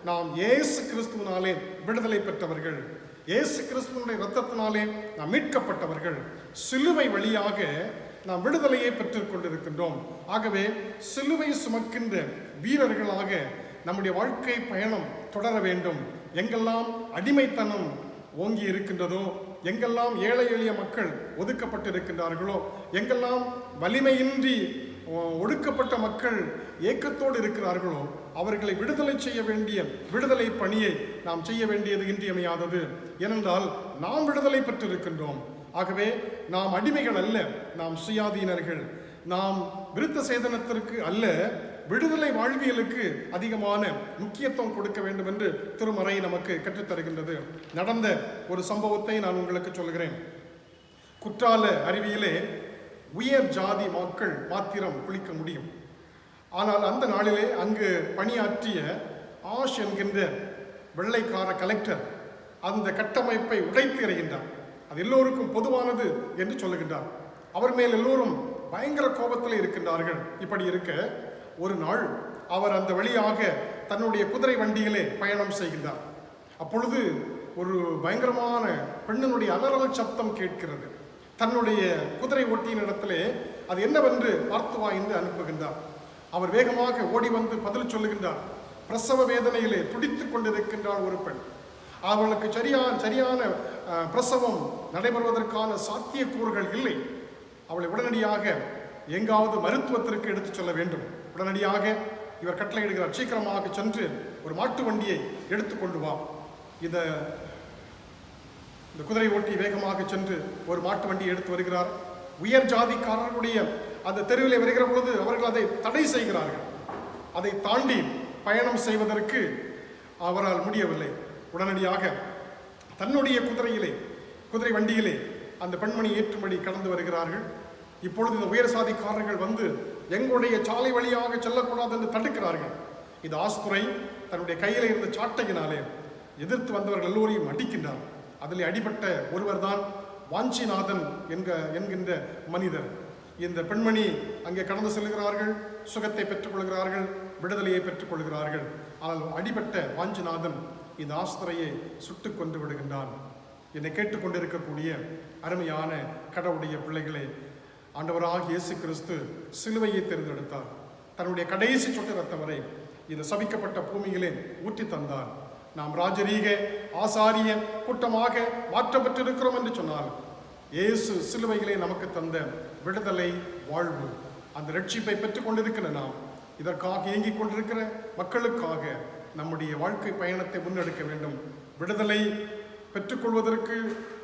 நாம் இயேசு கிறிஸ்துவினாலே விடுதலை பெற்றவர்கள், இயேசு கிறிஸ்துவனுடைய இரத்தத்தினாலே நாம் மீட்கப்பட்டவர்கள். சிலுவை வழியாக நாம் விடுதலையை பெற்றுக் கொண்டிருக்கின்றோம். ஆகவே சிலுவை சுமக்கின்ற வீரர்களாக நம்முடைய வாழ்க்கை பயணம் தொடர வேண்டும். எங்கெல்லாம் அடிமைத்தனம் ஓங்கி இருக்கின்றதோ, எங்கெல்லாம் ஏழை எளிய மக்கள் ஒதுக்கப்பட்டிருக்கின்றார்களோ, எங்கெல்லாம் வலிமையின்றி ஒடுக்கப்பட்ட மக்கள் ஏக்கத்தோடு இருக்கிறார்களோ, அவர்களை விடுதலை செய்ய வேண்டிய விடுதலை பணியை நாம் செய்ய வேண்டியது இன்றியமையாதது. ஏனென்றால் நாம் விடுதலை பெற்றிருக்கின்றோம். ஆகவே நாம் அடிமைகள் அல்ல, நாம் சுயாதீனர்கள். நாம் விருத்த சேதனத்திற்கு அல்ல, விடுதலை வாழ்வியலுக்கு அதிகமான முக்கியத்துவம் கொடுக்க வேண்டும் என்று திருமறை நமக்கு கற்றுத்தருகின்றது. நடந்த ஒரு சம்பவத்தை நான் உங்களுக்கு சொல்கிறேன். குற்றால அருவியிலே உயர் ஜாதி மக்கள் மாத்திரம் குளிக்க முடியும். ஆனால் அந்த நாளிலே அங்கு பணியாற்றிய ஆஷ் என்கின்ற வெள்ளைக்கார கலெக்டர் அந்த கட்டமைப்பை உடைத்து எறிகின்றார். அது எல்லோருக்கும் பொதுவானது என்று சொல்லுகின்றார். அவர் மேல் எல்லோரும் பயங்கர கோபத்தில் இருக்கின்றார்கள். இப்படி இருக்க ஒரு நாள் அவர் அந்த வழியாக தன்னுடைய குதிரை வண்டியிலே பயணம் செய்கின்றார். அப்பொழுது ஒரு பயங்கரமான பெண்ணினுடைய அலறல் சப்தம் கேட்கிறது. தன்னுடைய குதிரை ஓட்டியின் இடத்திலே அது என்னவென்று பார்த்து வா என்று அனுப்புகின்றார். அவர் வேகமாக ஓடி வந்து பதில் சொல்லுகின்றார். பிரசவ வேதனையிலே துடித்துக் கொண்டிருக்கின்றார் ஒரு பெண். அவளுக்கு சரியான பிரசவம் நடைபெறுவதற்கான சாத்தியக்கூறுகள் இல்லை. அவளை உடனடியாக எங்காவது மருத்துவத்திற்கு எடுத்துச் செல்ல வேண்டும். உடனடியாக இவர் கட்டளையிடுகிறார், சீக்கிரமாக சென்று ஒரு மாட்டு வண்டியை எடுத்துக்கொண்டு வா. இந்த குதிரை ஓட்டி வேகமாக சென்று ஒரு மாட்டு வண்டியை எடுத்து வருகிறார். உயர் ஜாதிக்காரர்களுடைய அந்த தெருவிலே வருகிற பொழுது அவர்கள் அதை தடை செய்கிறார்கள். அதை தாண்டி பயணம் செய்வதற்கு அவரால் முடியவில்லை. உடனடியாக தன்னுடைய குதிரை வண்டியிலே அந்த பெண்மணி ஏற்றும்படி கடந்து வருகிறார்கள். இப்பொழுது இந்த உயர் சாதிக்காரர்கள் வந்து எங்களுடைய சாலை வழியாக செல்லக்கூடாது என்று தடுக்கிறார்கள். இது ஆஸ்துரை தன்னுடைய கையில் இருந்த சாட்டையினாலே எதிர்த்து வந்தவர்கள் எல்லோரையும் அடிக்கின்றார். அதில் அடிபட்ட ஒருவர் தான் வாஞ்சிநாதன் என்கின்ற மனிதர். இந்த பெண்மணி அங்கே கடந்து செல்கிறார்கள், சுகத்தை பெற்றுக்கொள்கிறார்கள், விடுதலையை பெற்றுக்கொள்கிறார்கள். ஆனால் அடிபட்ட வாஞ்சிநாதன் இந்த ஆஸ்துரையை சுட்டு கொண்டு விடுகின்றான். என்னை கேட்டுக்கொண்டிருக்கக்கூடிய அருமையான கடவுளுடைய பிள்ளைகளே, ஆண்டவராக இயேசு கிறிஸ்து சிலுவையை தேர்ந்தெடுத்தார். தன்னுடைய கடைசி சொட்டு ரத்தம் வரை இந்த சபிக்கப்பட்ட பூமியிலே ஊற்றி தந்தார். நாம் ராஜரீக ஆசாரிய கூட்டமாக மாற்றம் பெற்றிருக்கிறோம் என்று சொன்னால் இயேசு சிலுவையிலே நமக்கு தந்த விடுதலை வாழ்வு, அந்த ரட்சிப்பை பெற்றுக் கொண்டிருக்கிற நாம் இதற்காக இயங்கிக் கொண்டிருக்கிற மக்களுக்காக நம்முடைய வாழ்க்கை பயணத்தை முன்னெடுக்க வேண்டும். விடுதலை பெற்றுக்கொள்வதற்கு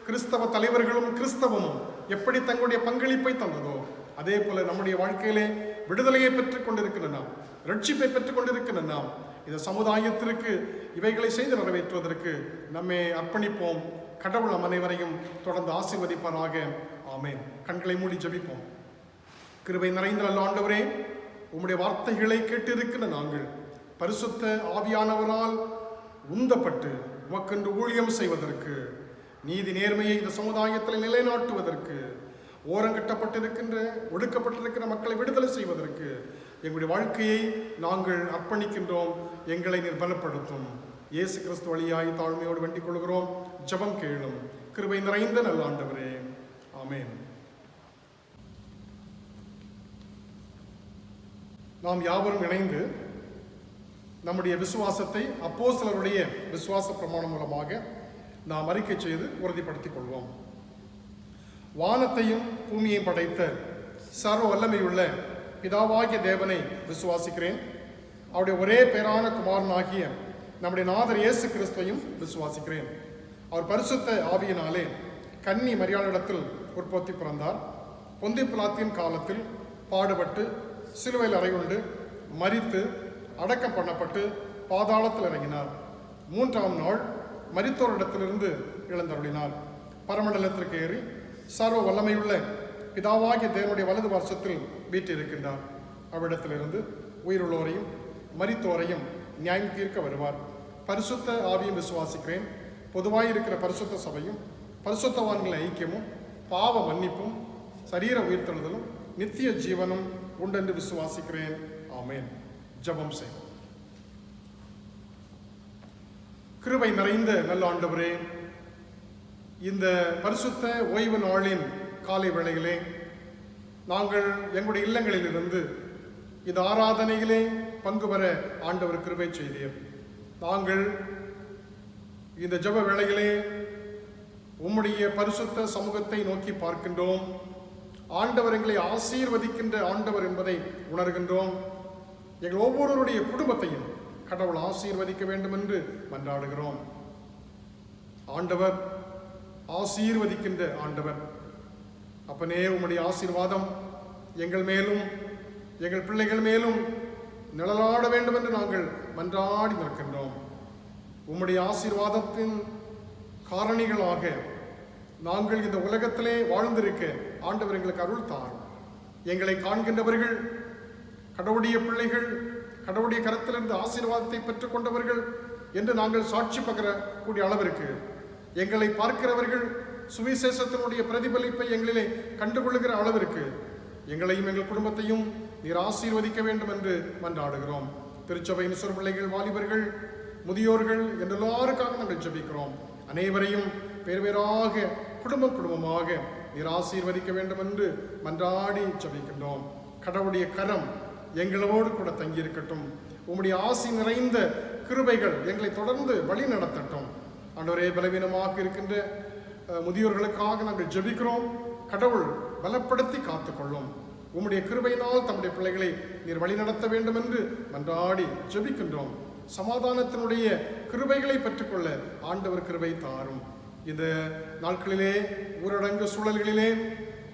கிறிஸ்தவ தலைவர்களும் கிறிஸ்தவமும் எப்படி தங்களுடைய பங்களிப்பை தந்ததோ அதே போல நம்முடைய வாழ்க்கையிலே விடுதலையை பெற்றுக் கொண்டிருக்கிற நாம், ரட்சிப்பை பெற்றுக் கொண்டிருக்கிற நாம் இந்த சமுதாயத்திற்கு இவைகளை செய்து நிறைவேற்றுவதற்கு நம்மை அர்ப்பணிப்போம். கடவுள் நம் அனைவரையும் தொடர்ந்து ஆசீர்வதிப்பாராக. ஆமென். கண்களை மூடி ஜெபிப்போம். கிருபை நிறைந்த நல்ல ஆண்டவரே, உம்முடைய வார்த்தைகளை கேட்டிருக்கிற நாங்கள் பரிசுத்த ஆவியானவரால் உந்தப்பட்டு உமக்கென்று ஊழியம் செய்வதற்கு, நீதி நேர்மையை இந்த சமுதாயத்தில் நிலைநாட்டுவதற்கு, ஓரங்கட்டப்பட்டிருக்கின்ற ஒடுக்கப்பட்டிருக்கிற மக்களை விடுதலை செய்வதற்கு எங்களுடைய வாழ்க்கையை நாங்கள் அர்ப்பணிக்கின்றோம். எங்களை நீர் பலப்படுத்தும். இயேசு கிறிஸ்து வழியாய் தாழ்மையோடு வேண்டிக் கொள்கிறோம். ஜெபம் கேளும். கிருபை நிறைந்த நல்ல ஆண்டவரே. ஆமென். நாம் யாவரும் இணைந்து நம்முடைய விசுவாசத்தை அப்போஸ்தலருடைய விசுவாச பிரமாணம் மூலமாக நாம் அறிக்கை செய்து உறுதிப்படுத்திக் கொள்வோம். வானத்தையும் பூமியையும் படைத்த சர்வ வல்லமையுள்ள பிதாவாகிய தேவனை விசுவாசிக்கிறேன். அவருடைய ஒரே பேரான குமாரனாகிய நம்முடைய நாதர் இயேசு கிறிஸ்துவையும் விசுவாசிக்கிறேன். அவர் பரிசுத்த ஆவியினாலே கன்னி மரியாளிடத்தில் உற்பத்தி பிறந்தார். பொந்தி பிலாத்தின் காலத்தில் பாடுபட்டு சிலுவையில் அறையுண்டு மரித்து அடக்கம் பண்ணப்பட்டு பாதாளத்தில் இறங்கினார். 3ஆம் நாள் மரித்தோரிடத்திலிருந்து எழுந்தருளினார். பரமண்டலத்திற்கு ஏறி சர்வ வல்லமையுள்ள பிதாவாகிய தேவனுடைய வலது வருஷத்தில் வீற்றிருக்கின்றார். அவ்விடத்திலிருந்து உயிருள்ளோரையும் மரித்தோரையும் நியாயம் தீர்க்க வருவார். பரிசுத்த ஆவியும் விசுவாசிக்கிறேன். பொதுவாயிருக்கிற பரிசுத்த சபையும் பரிசுத்தவான்களின் ஐக்கியமும் பாவ மன்னிப்பும் சரீர உயிர்த்தெழுதலும் நித்திய ஜீவனும் உண்டென்று விசுவாசிக்கிறேன். ஆமென். ஜெபம் செய்வோம். கிருபை நிறைந்த நல்ல ஆண்டவரே, இந்த பரிசுத்த ஓய்வு நாளின் காலை வேளையிலே நாங்கள் எங்களுடைய இல்லங்களிலிருந்து இந்த ஆராதனையிலே பங்கு பெற ஆண்டவர் கிருபை செய்தீர். நாங்கள் இந்த ஜெப வேளையிலே உம்முடைய பரிசுத்த சமூகத்தை நோக்கி பார்க்கின்றோம். ஆண்டவர் எங்களை ஆசீர்வதிக்கின்ற ஆண்டவர் என்பதை உணர்கின்றோம். எங்கள் ஒவ்வொருவருடைய குடும்பத்தையும் கடவுள் ஆசீர்வதிக்க வேண்டும் என்று மன்றாடுகிறோம். ஆண்டவர் ஆசீர்வதிக்கின்ற ஆண்டவர். அப்பனே, உம்முடைய ஆசீர்வாதம் எங்கள் மேலும் எங்கள் பிள்ளைகள் மேலும் நிழலாட வேண்டும் என்று நாங்கள் மன்றாடி நிற்கின்றோம். உம்முடைய ஆசீர்வாதத்தின் காரணிகளாக நாங்கள் இந்த உலகத்திலே வாழ்ந்திருக்க ஆண்டவர் எங்களுக்கு அருள் தாரும். எங்களை காண்கின்றவர்கள் கடவுளுடைய பிள்ளைகள், கடவுளுடைய கரத்திலிருந்து ஆசீர்வாதத்தை பெற்றுக் கொண்டவர்கள் என்று நாங்கள் சாட்சி பகரக்கூடிய அளவிற்கு எங்களை பார்க்கிறவர்கள் சுவிசேஷத்தினுடைய பிரதிபலிப்பை எங்களிலே கண்டுகொள்ளுகிற அளவிற்கு எங்களையும் எங்கள் குடும்பத்தையும் நீர் ஆசீர்வதிக்க வேண்டும் என்று மன்றாடுகிறோம். திருச்சபையின் சிறு பிள்ளைகள், வாலிபர்கள், முதியோர்கள் என்று எல்லாருக்காக நாங்கள் ஜெபிக்கிறோம். அனைவரையும் பேர் பேராக குடும்பமாக நீர் ஆசீர்வதிக்க வேண்டும் என்று மன்றாடி ஜெபிக்கின்றோம். கடவுளுடைய கரம் எங்களோடு கூட தங்கியிருக்கட்டும். உம்முடைய ஆசி நிறைந்த கிருபைகள் எங்களை தொடர்ந்து வழி நடத்தட்டும். ஆண்டவரே, பலவீனமாக இருக்கின்ற முதியோர்களுக்காக நாங்கள் ஜெபிக்கிறோம். கடவுள் பலப்படுத்தி காத்துக்கொள்ளும். உம்முடைய கிருபையினால் தம்முடைய பிள்ளைகளை நீர் வழி நடத்த வேண்டும் என்று மன்றாடி ஜெபிக்கின்றோம். சமாதானத்தினுடைய கிருபைகளை பெற்றுக்கொள்ள ஆண்டவர் கிருபை தாரும். இந்த நாட்களிலே, ஊரடங்கு சூழல்களிலே,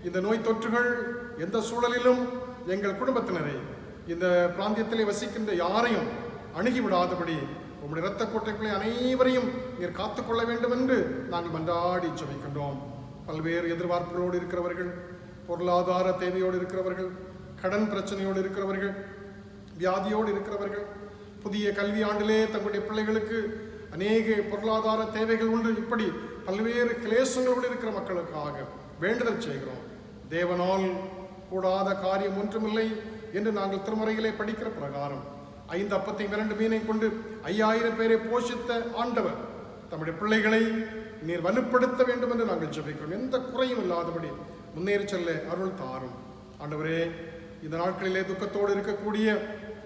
இந்த நோய் தொற்றுகள் எந்த சூழலிலும் எங்கள் குடும்பத்தினரை, இந்த பிராந்தியத்திலே வசிக்கின்ற யாரையும் அணுகிவிடாதபடி உம்முடைய இரத்த கோட்டைகளை அனைவரையும் நீர் காத்துக்கொள்ள வேண்டும் என்று நாங்கள் மன்றாடி ஜெபிக்கின்றோம். பல்வேறு எதிர்பார்ப்புகளோடு இருக்கிறவர்கள், பொருளாதார தேவையோடு இருக்கிறவர்கள், கடன் பிரச்சனையோடு இருக்கிறவர்கள், வியாதியோடு இருக்கிறவர்கள், புதிய கல்வி ஆண்டிலே தங்களுடைய பிள்ளைகளுக்கு அநேக பொருளாதார தேவைகள் உண்டு. இப்படி பல்வேறு கிளேசங்களோடு இருக்கிற மக்களுக்காக வேண்டுதல் செய்கிறோம். தேவனால் கூடாத காரியம் ஒன்றுமில்லை என்று நாங்கள் திருமறையிலே படிக்கிற பிரகாரம் 5 அப்பத்தையும் 2 மீனையும் கொண்டு 5000 பேரை போஷித்த ஆண்டவர் தம்முடைய பிள்ளைகளை நீர் வலுப்படுத்த வேண்டும் என்று நாங்கள் ஜெபிக்கிறோம். எந்த குறையும் இல்லாதபடி முன்னேறி செல்ல அருள் தாரும். ஆண்டவரே, இந்த நாட்களிலே துக்கத்தோடு இருக்கக்கூடிய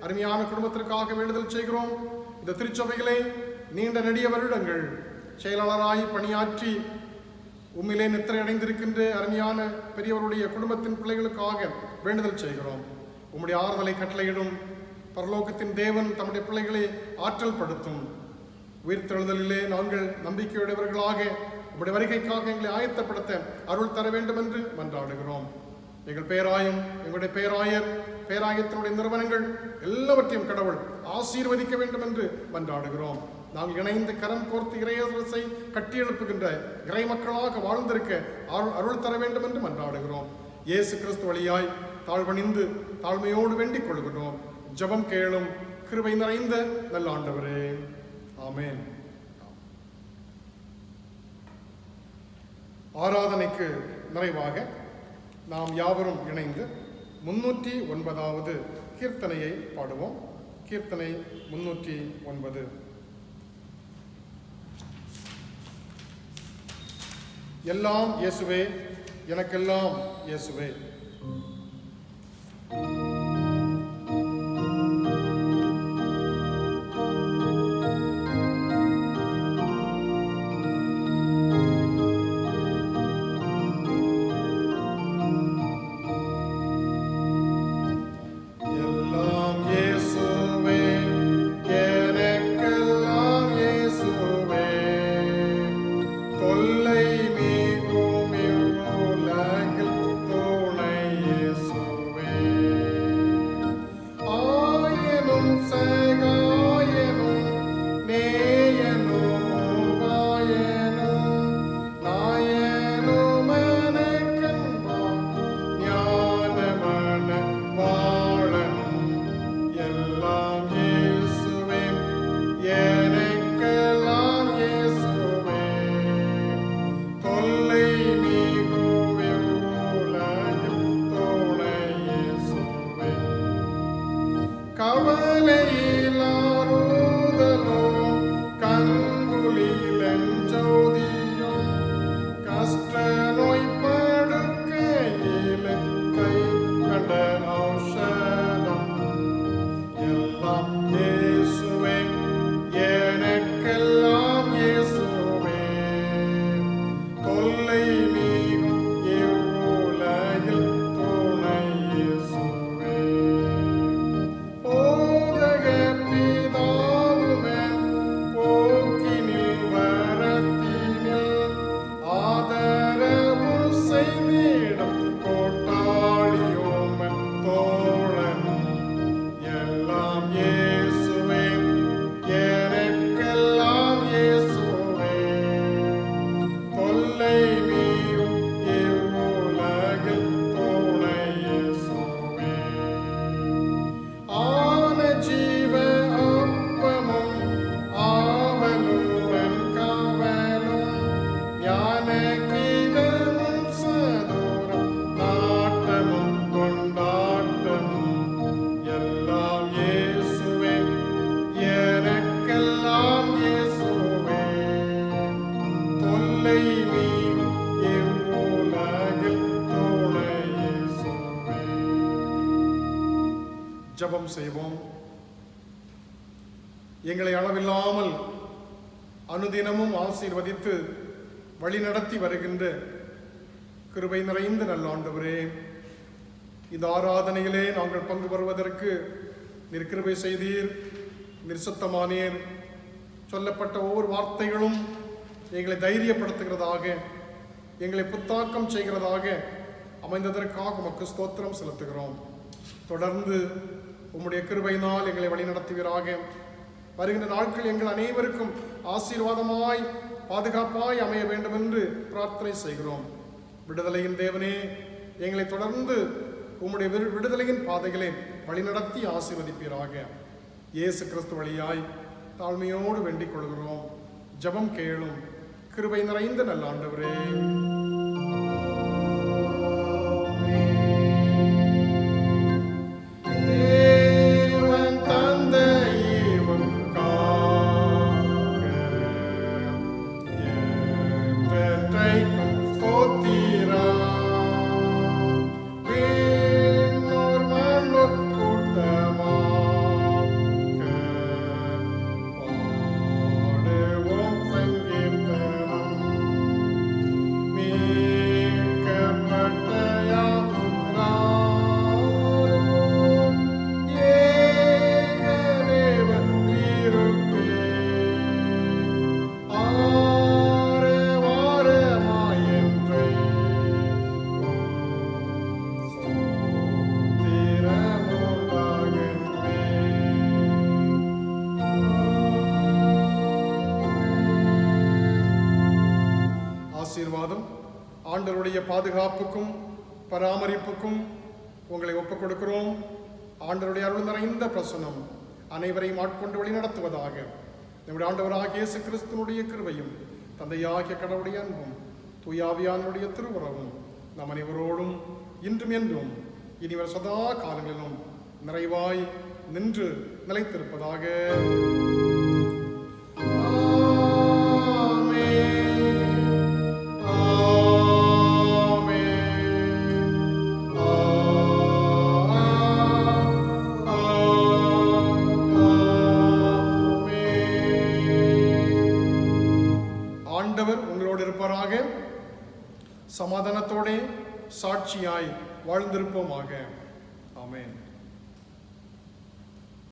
அருமையான குடும்பத்திற்காக வேண்டுதல் செய்கிறோம். இந்த திருச்சபைகளை நீண்ட நெடிய வருடங்கள் செயலாளராய் பணியாற்றி உண்மையிலே நித்திரை அடைந்திருக்கின்ற அருமையான பெரியவருடைய குடும்பத்தின் பிள்ளைகளுக்காக வேண்டுதல் செய்கிறோம். உம்முடைய ஆறுதலை கட்டளையிடும். பரலோகத்தின் தேவன் தம்முடைய பிள்ளைகளை ஆற்றல் படுத்தும். உயிர்த்தெழுதலிலே நாங்கள் நம்பிக்கையுடையவர்களாக உம்முடைய வருகைக்காக எங்களை ஆயத்தப்படுத்த அருள் தர வேண்டும் என்று மன்றாடுகிறோம். எங்கள் பேராயம், எங்களுடைய பேராயர், பேராயத்தினுடைய நிறுவனங்கள் எல்லாவற்றையும் கடவுள் ஆசீர்வதிக்க வேண்டும் என்று மன்றாடுகிறோம். நாங்கள் இணைந்து கரம் கோர்த்து இறையரசை கட்டியெழுப்புகின்ற இறை மக்களாக வாழ்ந்திருக்க அருள் தர வேண்டும் என்று மன்றாடுகிறோம். இயேசு கிறிஸ்து வழியாய் தாழ்வணிந்து தாழ்மையோடு வேண்டிக் கொள்கிறோம். ஜெபம் கேளும் கிருபை நிறைந்த நல்ல ஆண்டவரே, ஆமென். ஆராதனைக்கு நிறைவாக நாம் யாவரும் இணைந்து 309வது கீர்த்தனையை பாடுவோம். கீர்த்தனை 309. எல்லாம் இயேசுவே, எனக்கெல்லாம் இயேசுவே. Amen. ஜெபம் செய்வோம். எங்களை அளவில்லாமல் அனுதினமும் ஆசீர்வதித்து வழிநடத்தி வருகின்ற கிருபை நிறைந்த நல்ல ஆண்டவரே, இந்த ஆராதனையிலே நாங்கள் பங்கு பெறுவதற்கு நீர் கிருபை செய்தீர், நிர்சத்தமானீர். சொல்லப்பட்ட ஒவ்வொரு வார்த்தைகளும் எங்களை தைரியப்படுத்துகிறதாக, எங்களை புத்தாக்கம் செய்கிறதாக அமைந்ததற்காக உமக்கு ஸ்தோத்திரம் செலுத்துகிறோம். தொடர்ந்து உம்முடைய கிருபையினால் எங்களை வழிநடத்துவீராக. வருகின்ற நாட்கள் எங்கள் அனைவருக்கும் ஆசீர்வாதமாய் பாதுகாப்பாய் அமைய வேண்டும் என்று பிரார்த்தனை செய்கிறோம். விடுதலையின் தேவனே, எங்களை தொடர்ந்து உம்முடைய விடுதலையின் பாதைகளை வழிநடத்தி ஆசீர்வதிப்பீராக. இயேசு கிறிஸ்து வழியாய் தாழ்மையோடு வேண்டிக் கொள்கிறோம். ஜெபம் கேளும். கிருபை நிறைந்த நல்ல ஆண்டவரே, ஆண்டவருடைய பாதுகாப்புக்கும் பராமரிப்புக்கும் உங்களை ஒப்புக் கொடுக்கிறோம். ஆண்டவருடைய அருள் நிறைந்த பிரசன்னம் அனைவரையும் ஆட்கொண்டு வழிநடத்துவதாக. நம்முடைய ஆண்டவராகிய இயேசு கிறிஸ்துவினுடைய கிருபையும் தந்தையாகிய கடவுளுடைய அன்பும் தூயாவியானுடைய திருவுறவும் நம் அனைவரோடும் இன்றும் என்றும் இனிவர் சதா காலங்களிலும் நிறைவாய் நின்று நிலைத்திருப்பதாக. சமாதானத்தோட சாட்சியாய் வாழ்ந்திருப்போமாக. ஆமென்.